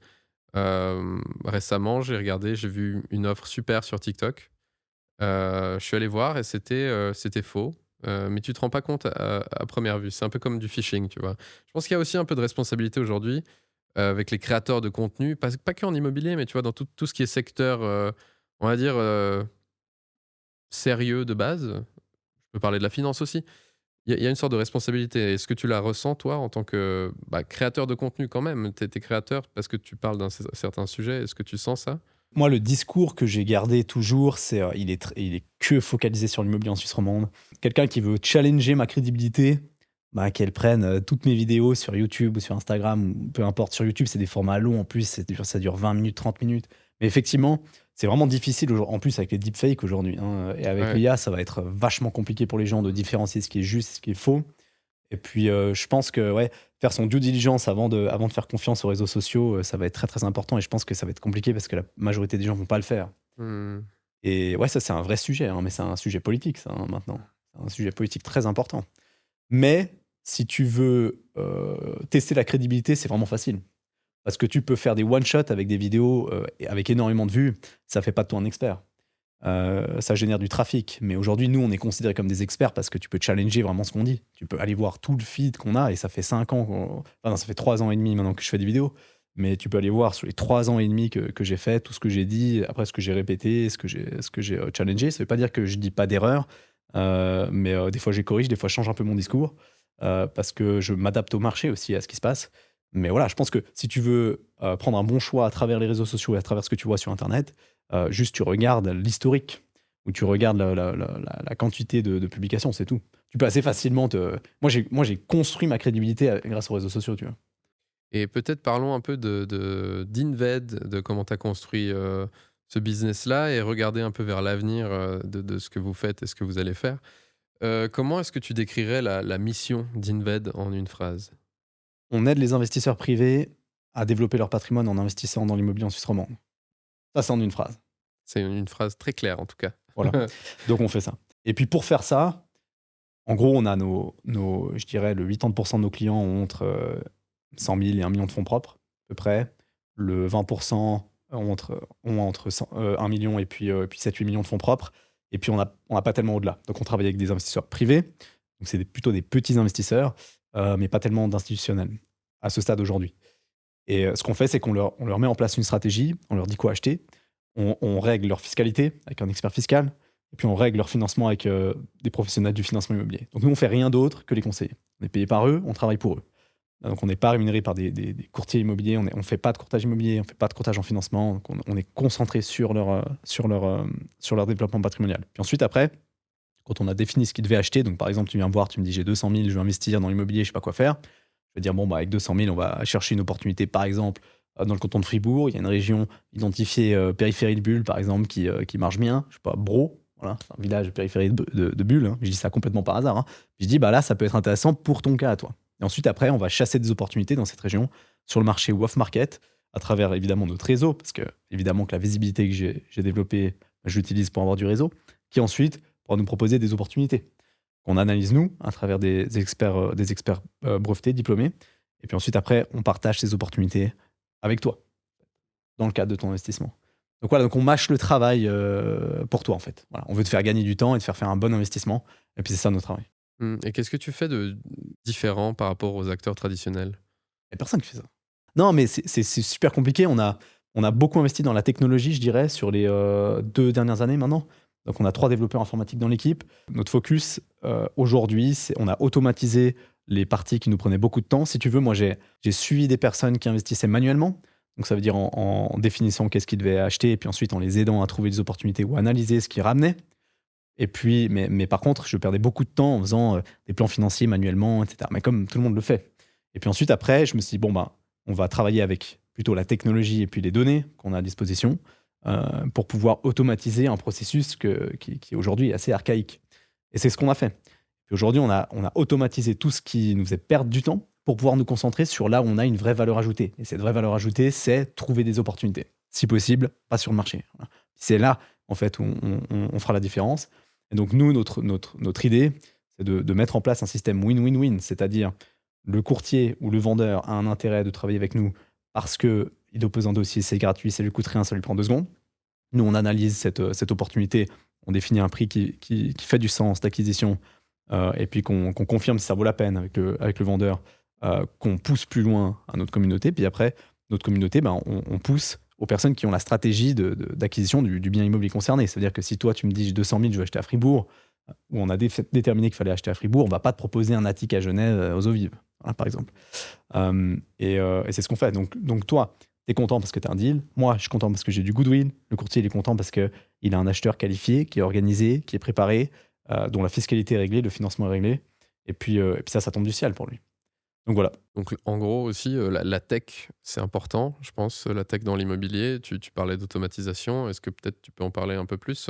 Récemment, j'ai vu une offre super sur TikTok. Je suis allé voir et c'était faux. Mais tu te rends pas compte à première vue. C'est un peu comme du phishing, tu vois. Je pense qu'il y a aussi un peu de responsabilité aujourd'hui avec les créateurs de contenu, pas que en immobilier, mais tu vois, dans tout ce qui est secteur, on va dire, sérieux de base. Je peux parler de la finance aussi. Il y a une sorte de responsabilité. Est-ce que tu la ressens, toi, en tant que créateur de contenu quand même? Tu es créateur parce que tu parles d'un certain sujet. Est-ce que tu sens ça? Moi, le discours que j'ai gardé toujours, c'est il est que focalisé sur l'immobilier en Suisse romande. Quelqu'un qui veut challenger ma crédibilité, qu'elle prenne toutes mes vidéos sur YouTube ou sur Instagram, ou peu importe. Sur YouTube, c'est des formats longs en plus, ça dure 20 minutes, 30 minutes. Mais effectivement, c'est vraiment difficile, en plus avec les deepfakes aujourd'hui, hein, et avec l'IA, ça va être vachement compliqué pour les gens de différencier ce qui est juste et ce qui est faux. Et puis, je pense que faire son due diligence avant de faire confiance aux réseaux sociaux, ça va être très, très important. Et je pense que ça va être compliqué parce que la majorité des gens ne vont pas le faire. Et ça, c'est un vrai sujet, hein, mais c'est un sujet politique, ça, hein, maintenant. C'est un sujet politique très important. Mais si tu veux tester la crédibilité, c'est vraiment facile. Parce que tu peux faire des one-shots avec des vidéos avec énormément de vues. Ça ne fait pas de toi un expert. Ça génère du trafic. Mais aujourd'hui, nous, on est considérés comme des experts parce que tu peux challenger vraiment ce qu'on dit. Tu peux aller voir tout le feed qu'on a et ça fait 5 ans, ça fait 3 ans et demi maintenant que je fais des vidéos. Mais tu peux aller voir sur les 3 ans et demi que j'ai fait, tout ce que j'ai dit, après ce que j'ai répété, ce que j'ai challengé. Ça ne veut pas dire que je ne dis pas d'erreur, mais des fois, je corrige, des fois, je change un peu mon discours parce que je m'adapte au marché aussi, à ce qui se passe. Mais voilà, je pense que si tu veux prendre un bon choix à travers les réseaux sociaux et à travers ce que tu vois sur Internet, juste tu regardes l'historique où tu regardes la quantité de publications, c'est tout. Tu peux assez facilement Moi, j'ai construit ma crédibilité grâce aux réseaux sociaux, tu vois. Et peut-être parlons un peu d'Inved, de comment tu as construit ce business-là et regarder un peu vers l'avenir de ce que vous faites et ce que vous allez faire. Comment est-ce que tu décrirais la mission d'Inved en une phrase? On aide les investisseurs privés à développer leur patrimoine en investissant dans l'immobilier en Suisse romande. Ça, c'est en une phrase. C'est une phrase très claire en tout cas. Voilà. Donc, on fait ça. Et puis, pour faire ça, en gros, on a je dirais, le 80% de nos clients ont entre 100 000 et 1 million de fonds propres, à peu près. Le 20% ont entre 1 million et puis 7-8 millions de fonds propres. Et puis, on n'a pas tellement au-delà. Donc, on travaille avec des investisseurs privés. Donc, c'est plutôt des petits investisseurs, mais pas tellement d'institutionnels à ce stade aujourd'hui. Et ce qu'on fait, c'est on leur met en place une stratégie, on leur dit quoi acheter, on règle leur fiscalité avec un expert fiscal, et puis on règle leur financement avec des professionnels du financement immobilier. Donc nous, on fait rien d'autre que les conseiller. On est payé par eux, on travaille pour eux. Donc on n'est pas rémunéré par des courtiers immobiliers, on ne fait pas de courtage immobilier, on ne fait pas de courtage en financement, donc on est concentré sur leur développement patrimonial. Puis ensuite, après, quand on a défini ce qu'ils devaient acheter, donc par exemple, tu viens me voir, tu me dis j'ai 200 000, je veux investir dans l'immobilier, je ne sais pas quoi faire. Je vais dire, bon, bah, avec 200 000, on va chercher une opportunité, par exemple, dans le canton de Fribourg. Il y a une région identifiée, périphérie de Bulle, par exemple, qui marche bien. Je sais pas, Bro, voilà, c'est un village périphérie de Bulle. Hein. Je dis ça complètement par hasard. Hein. Puis je dis, bah là, ça peut être intéressant pour ton cas à toi. Et ensuite, après, on va chasser des opportunités dans cette région, sur le marché ou off-market, à travers évidemment notre réseau, parce que évidemment que la visibilité que j'ai développée, j'utilise pour avoir du réseau, qui ensuite pourra nous proposer des opportunités qu'on analyse nous, à travers des experts brevetés, diplômés. Et puis ensuite, après, on partage ces opportunités avec toi, dans le cadre de ton investissement. Donc voilà, donc on mâche le travail pour toi, en fait. Voilà, on veut te faire gagner du temps et te faire un bon investissement. Et puis c'est ça notre travail. Et qu'est-ce que tu fais de différent par rapport aux acteurs traditionnels? Il n'y a personne qui fait ça. Non, mais c'est super compliqué. On a beaucoup investi dans la technologie, je dirais, sur les 2 dernières années maintenant. Donc, on a 3 développeurs informatiques dans l'équipe. Notre focus, aujourd'hui, on a automatisé les parties qui nous prenaient beaucoup de temps. Si tu veux, moi, j'ai suivi des personnes qui investissaient manuellement. Donc, ça veut dire en définissant qu'est-ce qu'ils devaient acheter et puis ensuite en les aidant à trouver des opportunités ou analyser ce qu'ils ramenaient. Et puis, mais par contre, je perdais beaucoup de temps en faisant des plans financiers manuellement, etc. Mais comme tout le monde le fait. Et puis ensuite, après, je me suis dit, bon, ben, on va travailler avec plutôt la technologie et puis les données qu'on a à disposition pour pouvoir automatiser un processus qui aujourd'hui est assez archaïque. Et c'est ce qu'on a fait. Et aujourd'hui, on a automatisé tout ce qui nous faisait perdre du temps pour pouvoir nous concentrer sur là où on a une vraie valeur ajoutée. Et cette vraie valeur ajoutée, c'est trouver des opportunités. Si possible, pas sur le marché. Voilà. C'est là, en fait, où on fera la différence. Et donc, nous, notre idée, c'est de mettre en place un système win-win-win, c'est-à-dire le courtier ou le vendeur a un intérêt de travailler avec nous parce qu'il dépose un dossier, c'est gratuit, ça lui coûte rien, ça lui prend 2 secondes. Nous, on analyse cette opportunité, on définit un prix qui fait du sens d'acquisition et puis qu'on confirme si ça vaut la peine avec le vendeur, qu'on pousse plus loin à notre communauté. Puis après, notre communauté, ben, on pousse aux personnes qui ont la stratégie d'acquisition du bien immobilier concerné. C'est-à-dire que si toi, tu me dis j'ai 200 000, je veux acheter à Fribourg, où on a déterminé qu'il fallait acheter à Fribourg, on ne va pas te proposer un attic à Genève aux eaux vives, voilà, par exemple. Et c'est ce qu'on fait. Donc toi, tu es content parce que tu as un deal. Moi, je suis content parce que j'ai du goodwill. Le courtier, il est content parce qu'il a un acheteur qualifié, qui est organisé, qui est préparé, dont la fiscalité est réglée, le financement est réglé. Et puis ça tombe du ciel pour lui. Donc voilà. Donc en gros aussi, la tech, c'est important, je pense, la tech dans l'immobilier. Tu parlais d'automatisation. Est-ce que peut-être tu peux en parler un peu plus?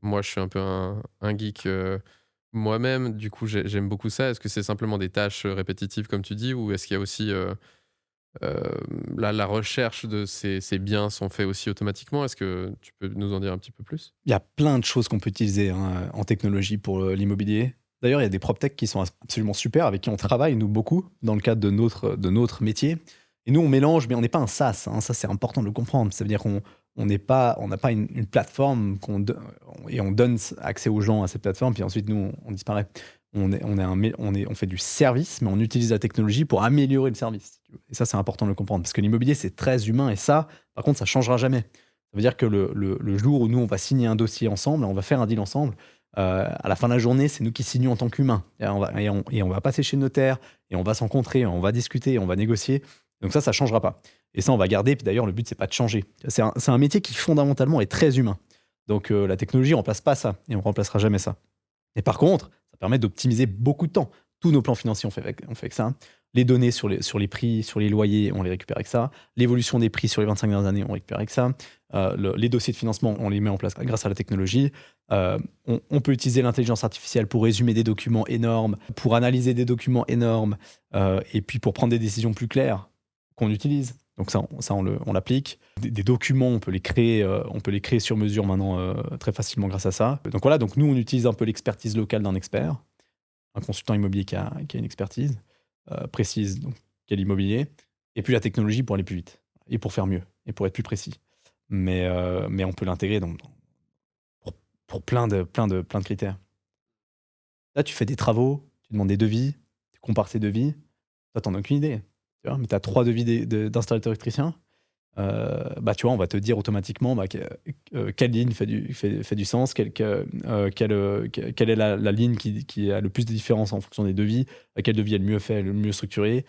Moi, je suis un peu un geek moi-même. Du coup, j'aime beaucoup ça. Est-ce que c'est simplement des tâches répétitives, comme tu dis, ou est-ce qu'il y a aussi la recherche de ces biens sont faits aussi automatiquement? Est-ce que tu peux nous en dire un petit peu plus? Il y a plein de choses qu'on peut utiliser en technologie pour l'immobilier. D'ailleurs, il y a des PropTech qui sont absolument super, avec qui on travaille, nous, beaucoup, dans le cadre de notre métier. Et nous, on mélange, mais on n'est pas un SaaS. Hein, ça, c'est important de le comprendre. Ça veut dire qu'on n'a pas une plateforme et on donne accès aux gens à cette plateforme, puis ensuite, nous, on disparaît. On fait du service, mais on utilise la technologie pour améliorer le service. Et ça, c'est important de le comprendre, parce que l'immobilier, c'est très humain, et ça, par contre, ça ne changera jamais. Ça veut dire que le jour où nous, on va signer un dossier ensemble, on va faire un deal ensemble, à la fin de la journée, c'est nous qui signons en tant qu'humains. Et on va passer chez le notaire, et on va se rencontrer, on va discuter, on va négocier. Donc ça ne changera pas. Et ça, on va garder. Puis d'ailleurs, le but, c'est pas de changer. C'est un métier qui, fondamentalement, est très humain. Donc la technologie ne remplace pas ça et on ne remplacera jamais ça. Et par contre, ça permet d'optimiser beaucoup de temps. Tous nos plans financiers, on fait avec ça. Les données sur les prix, sur les loyers, on les récupère avec ça. L'évolution des prix sur les 25 dernières années, on récupère avec ça. Les dossiers de financement, on les met en place grâce à la technologie. On peut utiliser l'intelligence artificielle pour résumer des documents énormes, pour analyser des documents énormes, et puis pour prendre des décisions plus claires qu'on utilise. Donc ça on l'applique. Des documents, on peut les créer sur mesure maintenant très facilement grâce à ça. Donc voilà, donc nous, on utilise un peu l'expertise locale d'un expert, un consultant immobilier qui a une expertise précise, donc qui est l'immobilier, et puis la technologie pour aller plus vite, et pour faire mieux, et pour être plus précis. Mais on peut l'intégrer pour plein de critères. Là, tu fais des travaux, tu demandes des devis, tu compares ces devis, toi, t'en as aucune idée. Tu vois, mais tu as 3 devis d'installateurs électriciens. Tu vois, on va te dire automatiquement quelle ligne fait du sens, quelle est la ligne qui a le plus de différence en fonction des devis, quel devis est le mieux fait, le mieux structuré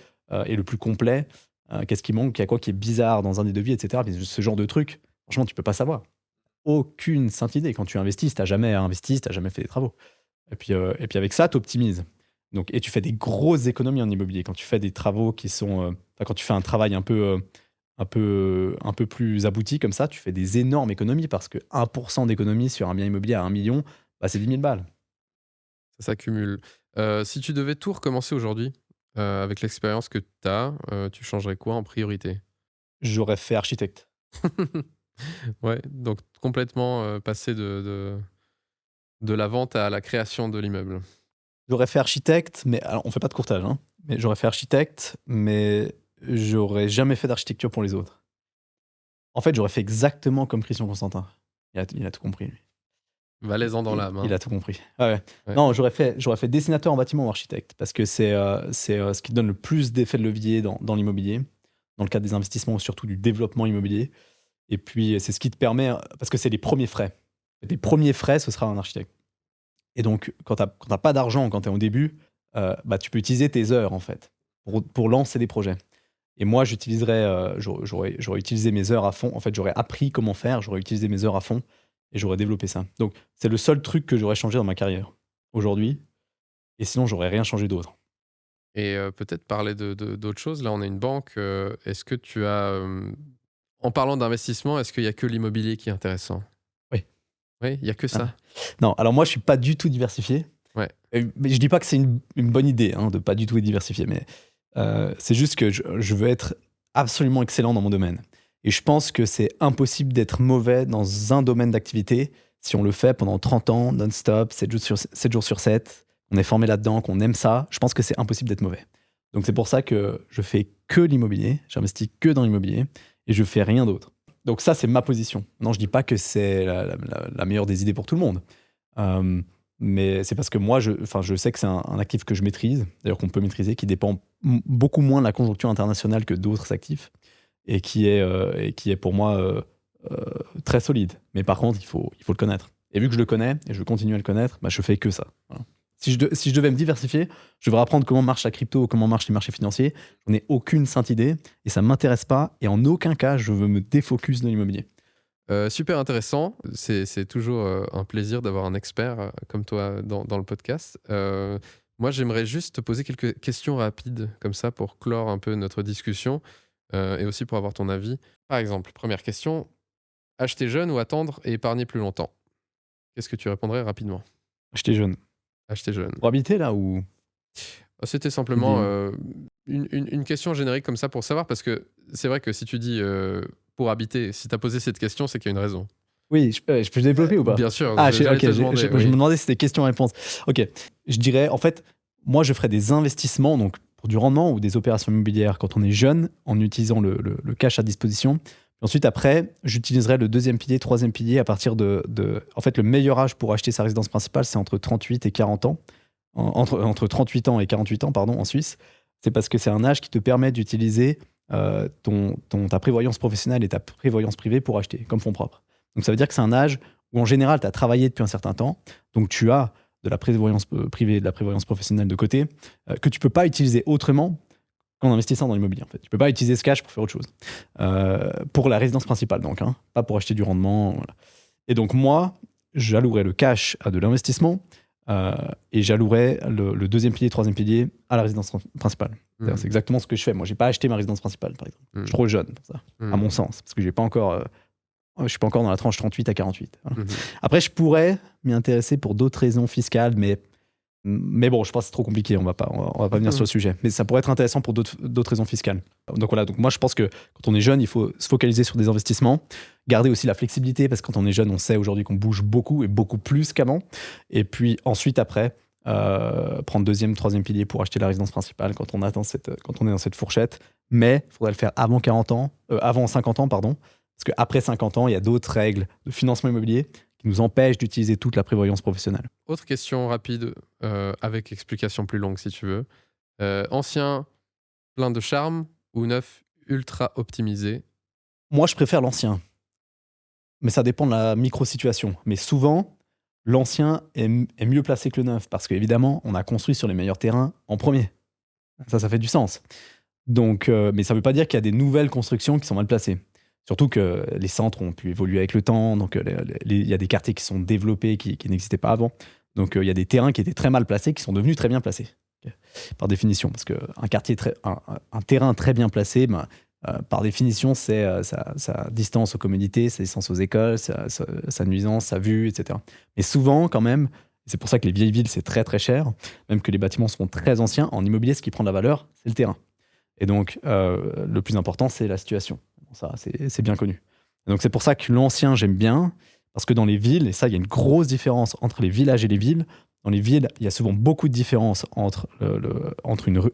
et le plus complet, qu'est-ce qui manque, il y a quoi qui est bizarre dans un des devis, etc. Mais ce genre de truc, franchement, tu peux pas savoir. Aucune sainte idée. Quand tu investis, si tu n'as jamais investi, si tu n'as jamais fait des travaux. Et puis avec ça, tu optimises. Donc, et tu fais des grosses économies en immobilier. Quand tu fais des travaux qui sont... quand tu fais un travail un peu plus abouti comme ça, tu fais des énormes économies parce que 1% d'économie sur un bien immobilier à 1 million, c'est 10 000 balles. Ça s'accumule. Si tu devais tout recommencer aujourd'hui, avec l'expérience que tu as, tu changerais quoi en priorité? J'aurais fait architecte. Ouais, donc complètement passer de la vente à la création de l'immeuble. J'aurais fait architecte, mais alors, on fait pas de courtage, hein, mais j'aurais fait architecte, mais j'aurais jamais fait d'architecture pour les autres. En fait, j'aurais fait exactement comme Christian Constantin. Il a tout compris, lui. Valaisan dans l'âme. Il a tout compris. Ouais. Ouais. Non, j'aurais fait dessinateur en bâtiment ou architecte, parce que c'est ce qui donne le plus d'effet de levier dans l'immobilier, dans le cadre des investissements ou surtout du développement immobilier. Et puis, c'est ce qui te permet, parce que c'est les premiers frais. Les premiers frais, ce sera un architecte. Et donc, quand tu n'as pas d'argent, quand tu es au début, tu peux utiliser tes heures, en fait, pour lancer des projets. Et moi, j'aurais utilisé mes heures à fond. En fait, j'aurais appris comment faire, j'aurais utilisé mes heures à fond et j'aurais développé ça. Donc, c'est le seul truc que j'aurais changé dans ma carrière aujourd'hui. Et sinon, j'aurais rien changé d'autre. Et peut-être parler d'autres choses. Là, on a une banque. Est-ce que tu as... en parlant d'investissement, est-ce qu'il n'y a que l'immobilier qui est intéressant? Oui. Oui, il n'y a que ça. Non, alors moi, je suis pas du tout diversifié. Ouais. Mais je dis pas que c'est une bonne idée de pas du tout être diversifié, mais c'est juste que je veux être absolument excellent dans mon domaine. Et je pense que c'est impossible d'être mauvais dans un domaine d'activité si on le fait pendant 30 ans, non-stop, 7 jours sur 7, on est formé là-dedans, qu'on aime ça. Je pense que c'est impossible d'être mauvais. Donc c'est pour ça que je fais que l'immobilier, j'investis que dans l'immobilier et je fais rien d'autre. Donc ça, c'est ma position. Non, je dis pas que c'est la meilleure des idées pour tout le monde. Mais c'est parce que moi, je sais que c'est un actif que je maîtrise, d'ailleurs qu'on peut maîtriser, qui dépend beaucoup moins de la conjoncture internationale que d'autres actifs, et qui est pour moi très solide. Mais par contre, il faut le connaître. Et vu que je le connais, et je continue à le connaître, je fais que ça. Voilà. Si je devais me diversifier, je devrais apprendre comment marche la crypto, comment marchent les marchés financiers. J'en ai aucune sainte idée, et ça ne m'intéresse pas, et en aucun cas, je veux me défocus de l'immobilier. Super intéressant. C'est toujours un plaisir d'avoir un expert comme toi dans le podcast. Moi, j'aimerais juste te poser quelques questions rapides comme ça pour clore un peu notre discussion et aussi pour avoir ton avis. Par exemple, première question, acheter jeune ou attendre et épargner plus longtemps? Qu'est-ce que tu répondrais rapidement? Acheter jeune. Acheter jeune. Pour habiter là ou... C'était simplement une question générique comme ça pour savoir, parce que c'est vrai que si tu dis pour habiter, si tu as posé cette question, c'est qu'il y a une raison. Oui, je peux développer ou pas? Bien sûr. Je me demandais si c'était question-réponse. Ok, je dirais, en fait, moi je ferais des investissements donc pour du rendement ou des opérations immobilières quand on est jeune, en utilisant le cash à disposition. Puis ensuite, après, j'utiliserai le deuxième pilier, troisième pilier à partir de... En fait, le meilleur âge pour acheter sa résidence principale, c'est entre 38 et 40 ans. Entre 38 ans et 48 ans, pardon, en Suisse. C'est parce que c'est un âge qui te permet d'utiliser ta prévoyance professionnelle et ta prévoyance privée pour acheter, comme fonds propres. Donc ça veut dire que c'est un âge où en général tu as travaillé depuis un certain temps, donc tu as de la prévoyance privée et de la prévoyance professionnelle de côté, que tu peux pas utiliser autrement qu'en investissant dans l'immobilier. En fait. Tu peux pas utiliser ce cash pour faire autre chose. Pour la résidence principale donc, pas pour acheter du rendement. Voilà. Et donc moi, j'allouerais le cash à de l'investissement et j'allouerais le deuxième pilier, troisième pilier à la résidence principale. C'est exactement ce que je fais. Moi, j'ai pas acheté ma résidence principale, par exemple. Je suis trop jeune pour ça, à mon sens, parce que j'ai pas encore, je suis pas encore dans la tranche 38 à 48. Voilà. Après, je pourrais m'y intéresser pour d'autres raisons fiscales, mais bon, je pense que c'est trop compliqué. On va pas venir sur le sujet. Mais ça pourrait être intéressant pour d'autres raisons fiscales. Donc voilà. Donc moi, je pense que quand on est jeune, il faut se focaliser sur des investissements, garder aussi la flexibilité, parce que quand on est jeune, on sait aujourd'hui qu'on bouge beaucoup et beaucoup plus qu'avant. Et puis ensuite, après, prendre deuxième, troisième pilier pour acheter la résidence principale quand on est dans cette fourchette. Mais il faudrait le faire avant 50 ans, pardon. Parce qu'après 50 ans, il y a d'autres règles de financement immobilier qui nous empêchent d'utiliser toute la prévoyance professionnelle. Autre question rapide, avec explication plus longue si tu veux. Ancien, plein de charme, ou neuf, ultra optimisé? Moi, je préfère l'ancien. Mais ça dépend de la micro-situation. Mais souvent, l'ancien est mieux placé que le neuf. Parce qu'évidemment, on a construit sur les meilleurs terrains en premier. Ça fait du sens. Donc, mais ça ne veut pas dire qu'il y a des nouvelles constructions qui sont mal placées. Surtout que les centres ont pu évoluer avec le temps. Donc, il y a des quartiers qui sont développés qui n'existaient pas avant. Donc, il y a des terrains qui étaient très mal placés qui sont devenus très bien placés. Par définition. Parce qu'un terrain très bien placé, par définition, c'est sa distance aux communautés, sa distance aux écoles, sa nuisance, sa vue, etc. Mais souvent, quand même, c'est pour ça que les vieilles villes, c'est très très cher, même que les bâtiments sont très anciens. En immobilier, ce qui prend de la valeur, c'est le terrain. Et donc, le plus important, c'est la situation. Ça, c'est bien connu. Et donc, c'est pour ça que l'ancien, j'aime bien, parce que dans les villes, et ça, il y a une grosse différence entre les villages et les villes. Dans les villes, il y a souvent beaucoup de différences entre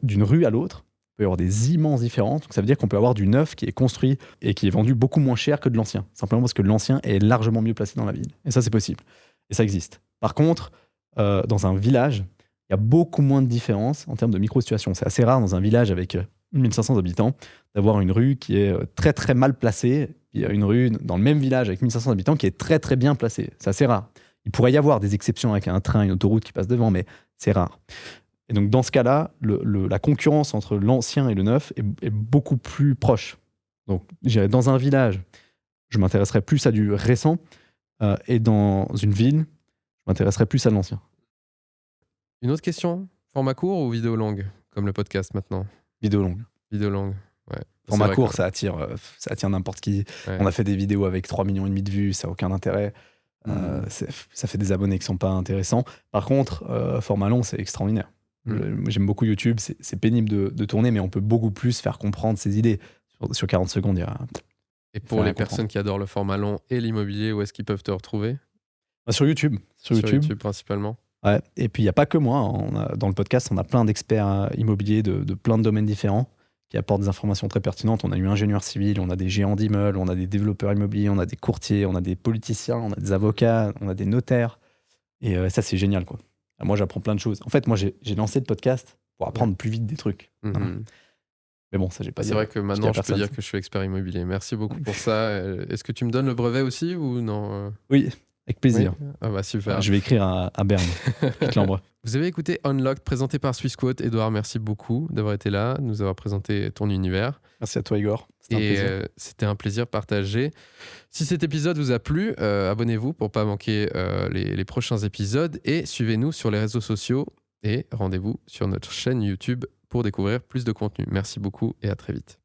d'une rue à l'autre. Il peut y avoir des immenses différences. Donc ça veut dire qu'on peut avoir du neuf qui est construit et qui est vendu beaucoup moins cher que de l'ancien. Simplement parce que l'ancien est largement mieux placé dans la ville. Et ça, c'est possible. Et ça existe. Par contre, dans un village, il y a beaucoup moins de différences en termes de micro-situation. C'est assez rare dans un village avec 1500 habitants d'avoir une rue qui est très très mal placée. Il y a une rue dans le même village avec 1500 habitants qui est très très bien placée. C'est assez rare. Il pourrait y avoir des exceptions avec un train, une autoroute qui passe devant, mais c'est rare. Et donc, dans ce cas-là, la concurrence entre l'ancien et le neuf est beaucoup plus proche. Donc, dans un village, je m'intéresserais plus à du récent, et dans une ville, je m'intéresserais plus à l'ancien. Une autre question? Format court ou vidéo longue, comme le podcast maintenant? Vidéo longue. Vidéo longue, ouais. Format court, ça attire n'importe qui. Ouais. On a fait des vidéos avec 3,5 millions de vues, ça n'a aucun intérêt. Ça fait des abonnés qui sont pas intéressants. Par contre, format long, c'est extraordinaire. J'aime beaucoup YouTube, c'est pénible de tourner, mais on peut beaucoup plus faire comprendre ses idées. Sur 40 secondes, il y a... Et pour les personnes qui adorent le format long et l'immobilier, où est-ce qu'ils peuvent te retrouver? Sur YouTube. Sur YouTube principalement. Ouais. Et puis, il n'y a pas que moi. Dans le podcast, on a plein d'experts immobiliers de plein de domaines différents qui apportent des informations très pertinentes. On a eu ingénieurs civils, on a des géants d'immeubles, on a des développeurs immobiliers, on a des courtiers, on a des politiciens, on a des avocats, on a des notaires. Et ça, c'est génial, quoi. Moi, j'apprends plein de choses. En fait, moi, j'ai lancé le podcast pour apprendre plus vite des trucs. Voilà. Mais bon, ça, j'ai pas dit. C'est vrai que maintenant, je peux dire que je suis expert immobilier. Merci beaucoup pour ça. Est-ce que tu me donnes le brevet aussi ou non? Oui, avec plaisir. Oui. Ah bah super. Je vais écrire à Berne. Vous avez écouté Unlocked, présenté par Swissquote. Edouard, merci beaucoup d'avoir été là, de nous avoir présenté ton univers. Merci à toi, Igor. C'était un plaisir partagé. Si cet épisode vous a plu, abonnez-vous pour ne pas manquer les prochains épisodes et suivez-nous sur les réseaux sociaux et rendez-vous sur notre chaîne YouTube pour découvrir plus de contenu. Merci beaucoup et à très vite.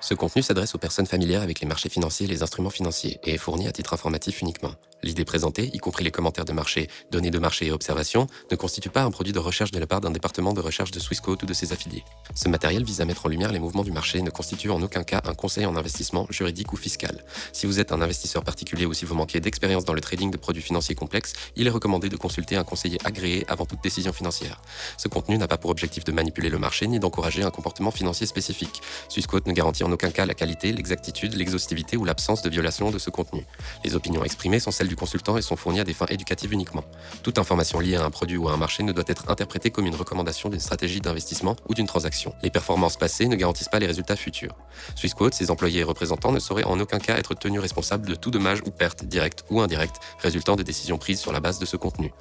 Ce contenu s'adresse aux personnes familières avec les marchés financiers et les instruments financiers et est fourni à titre informatif uniquement. L'idée présentée, y compris les commentaires de marché, données de marché et observations, ne constitue pas un produit de recherche de la part d'un département de recherche de Swissquote ou de ses affiliés. Ce matériel vise à mettre en lumière les mouvements du marché et ne constitue en aucun cas un conseil en investissement juridique ou fiscal. Si vous êtes un investisseur particulier ou si vous manquez d'expérience dans le trading de produits financiers complexes, il est recommandé de consulter un conseiller agréé avant toute décision financière. Ce contenu n'a pas pour objectif de manipuler le marché ni d'encourager un comportement financier spécifique. Swissquote ne garantit en aucun aucun cas la qualité, l'exactitude, l'exhaustivité ou l'absence de violation de ce contenu. Les opinions exprimées sont celles du consultant et sont fournies à des fins éducatives uniquement. Toute information liée à un produit ou à un marché ne doit être interprétée comme une recommandation d'une stratégie d'investissement ou d'une transaction. Les performances passées ne garantissent pas les résultats futurs. Swissquote, ses employés et représentants ne sauraient en aucun cas être tenus responsables de tout dommage ou perte, directe ou indirecte, résultant de décisions prises sur la base de ce contenu.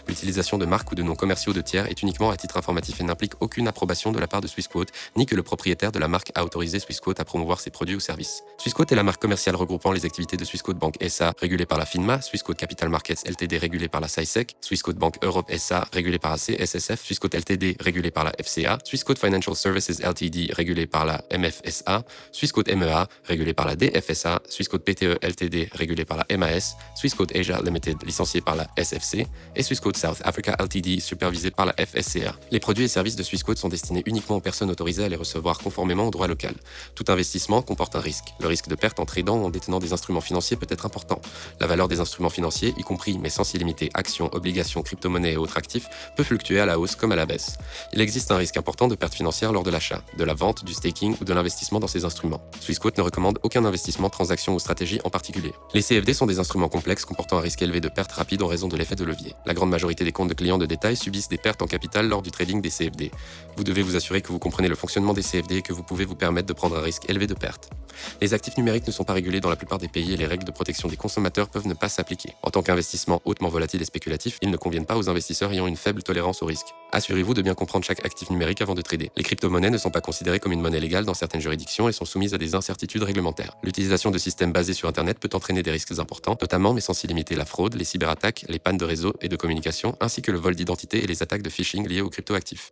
L'utilisation de marques ou de noms commerciaux de tiers est uniquement à titre informatif et n'implique aucune approbation de la part de Swissquote, ni que le propriétaire de la marque a autorisé Swissquote à promouvoir ses produits ou services. Swissquote est la marque commerciale regroupant les activités de Swissquote Bank SA, régulée par la FINMA, Swissquote Capital Markets Ltd, régulée par la SISEC, Swissquote Bank Europe SA, régulée par la CSSF, Swissquote Ltd, régulée par la FCA, Swissquote Financial Services Ltd, régulée par la MFSA, Swissquote MEA, régulée par la DFSA, Swissquote PTE Ltd, régulée par la MAS, Swissquote Asia Limited, licenciée par la SFC, et Swissquote South Africa Ltd, supervisée par la FSCA. Les produits et services de Swissquote sont destinés uniquement aux personnes autorisées à les recevoir conformément au droit local. Tout investissement comporte un risque. Le risque de perte en tradant ou en détenant des instruments financiers peut être important. La valeur des instruments financiers, y compris mais sans s'y limiter actions, obligations, crypto-monnaies et autres actifs, peut fluctuer à la hausse comme à la baisse. Il existe un risque important de perte financière lors de l'achat, de la vente, du staking ou de l'investissement dans ces instruments. Swissquote ne recommande aucun investissement, transaction ou stratégie en particulier. Les CFD sont des instruments complexes comportant un risque élevé de perte rapide en raison de l'effet de levier. La grande majorité des comptes de clients de détail subissent des pertes en capital lors du trading des CFD. Vous devez vous assurer que vous comprenez le fonctionnement des CFD et que vous pouvez vous permettre de prendre un risque élevé de perte. Les actifs numériques ne sont pas régulés dans la plupart des pays et les règles de protection des consommateurs peuvent ne pas s'appliquer. En tant qu'investissement hautement volatile et spéculatif, ils ne conviennent pas aux investisseurs ayant une faible tolérance au risque. Assurez-vous de bien comprendre chaque actif numérique avant de trader. Les crypto-monnaies ne sont pas considérées comme une monnaie légale dans certaines juridictions et sont soumises à des incertitudes réglementaires. L'utilisation de systèmes basés sur Internet peut entraîner des risques importants, notamment mais sans s'y limiter la fraude, les cyberattaques, les pannes de réseau et de communication, ainsi que le vol d'identité et les attaques de phishing liées aux cryptoactifs.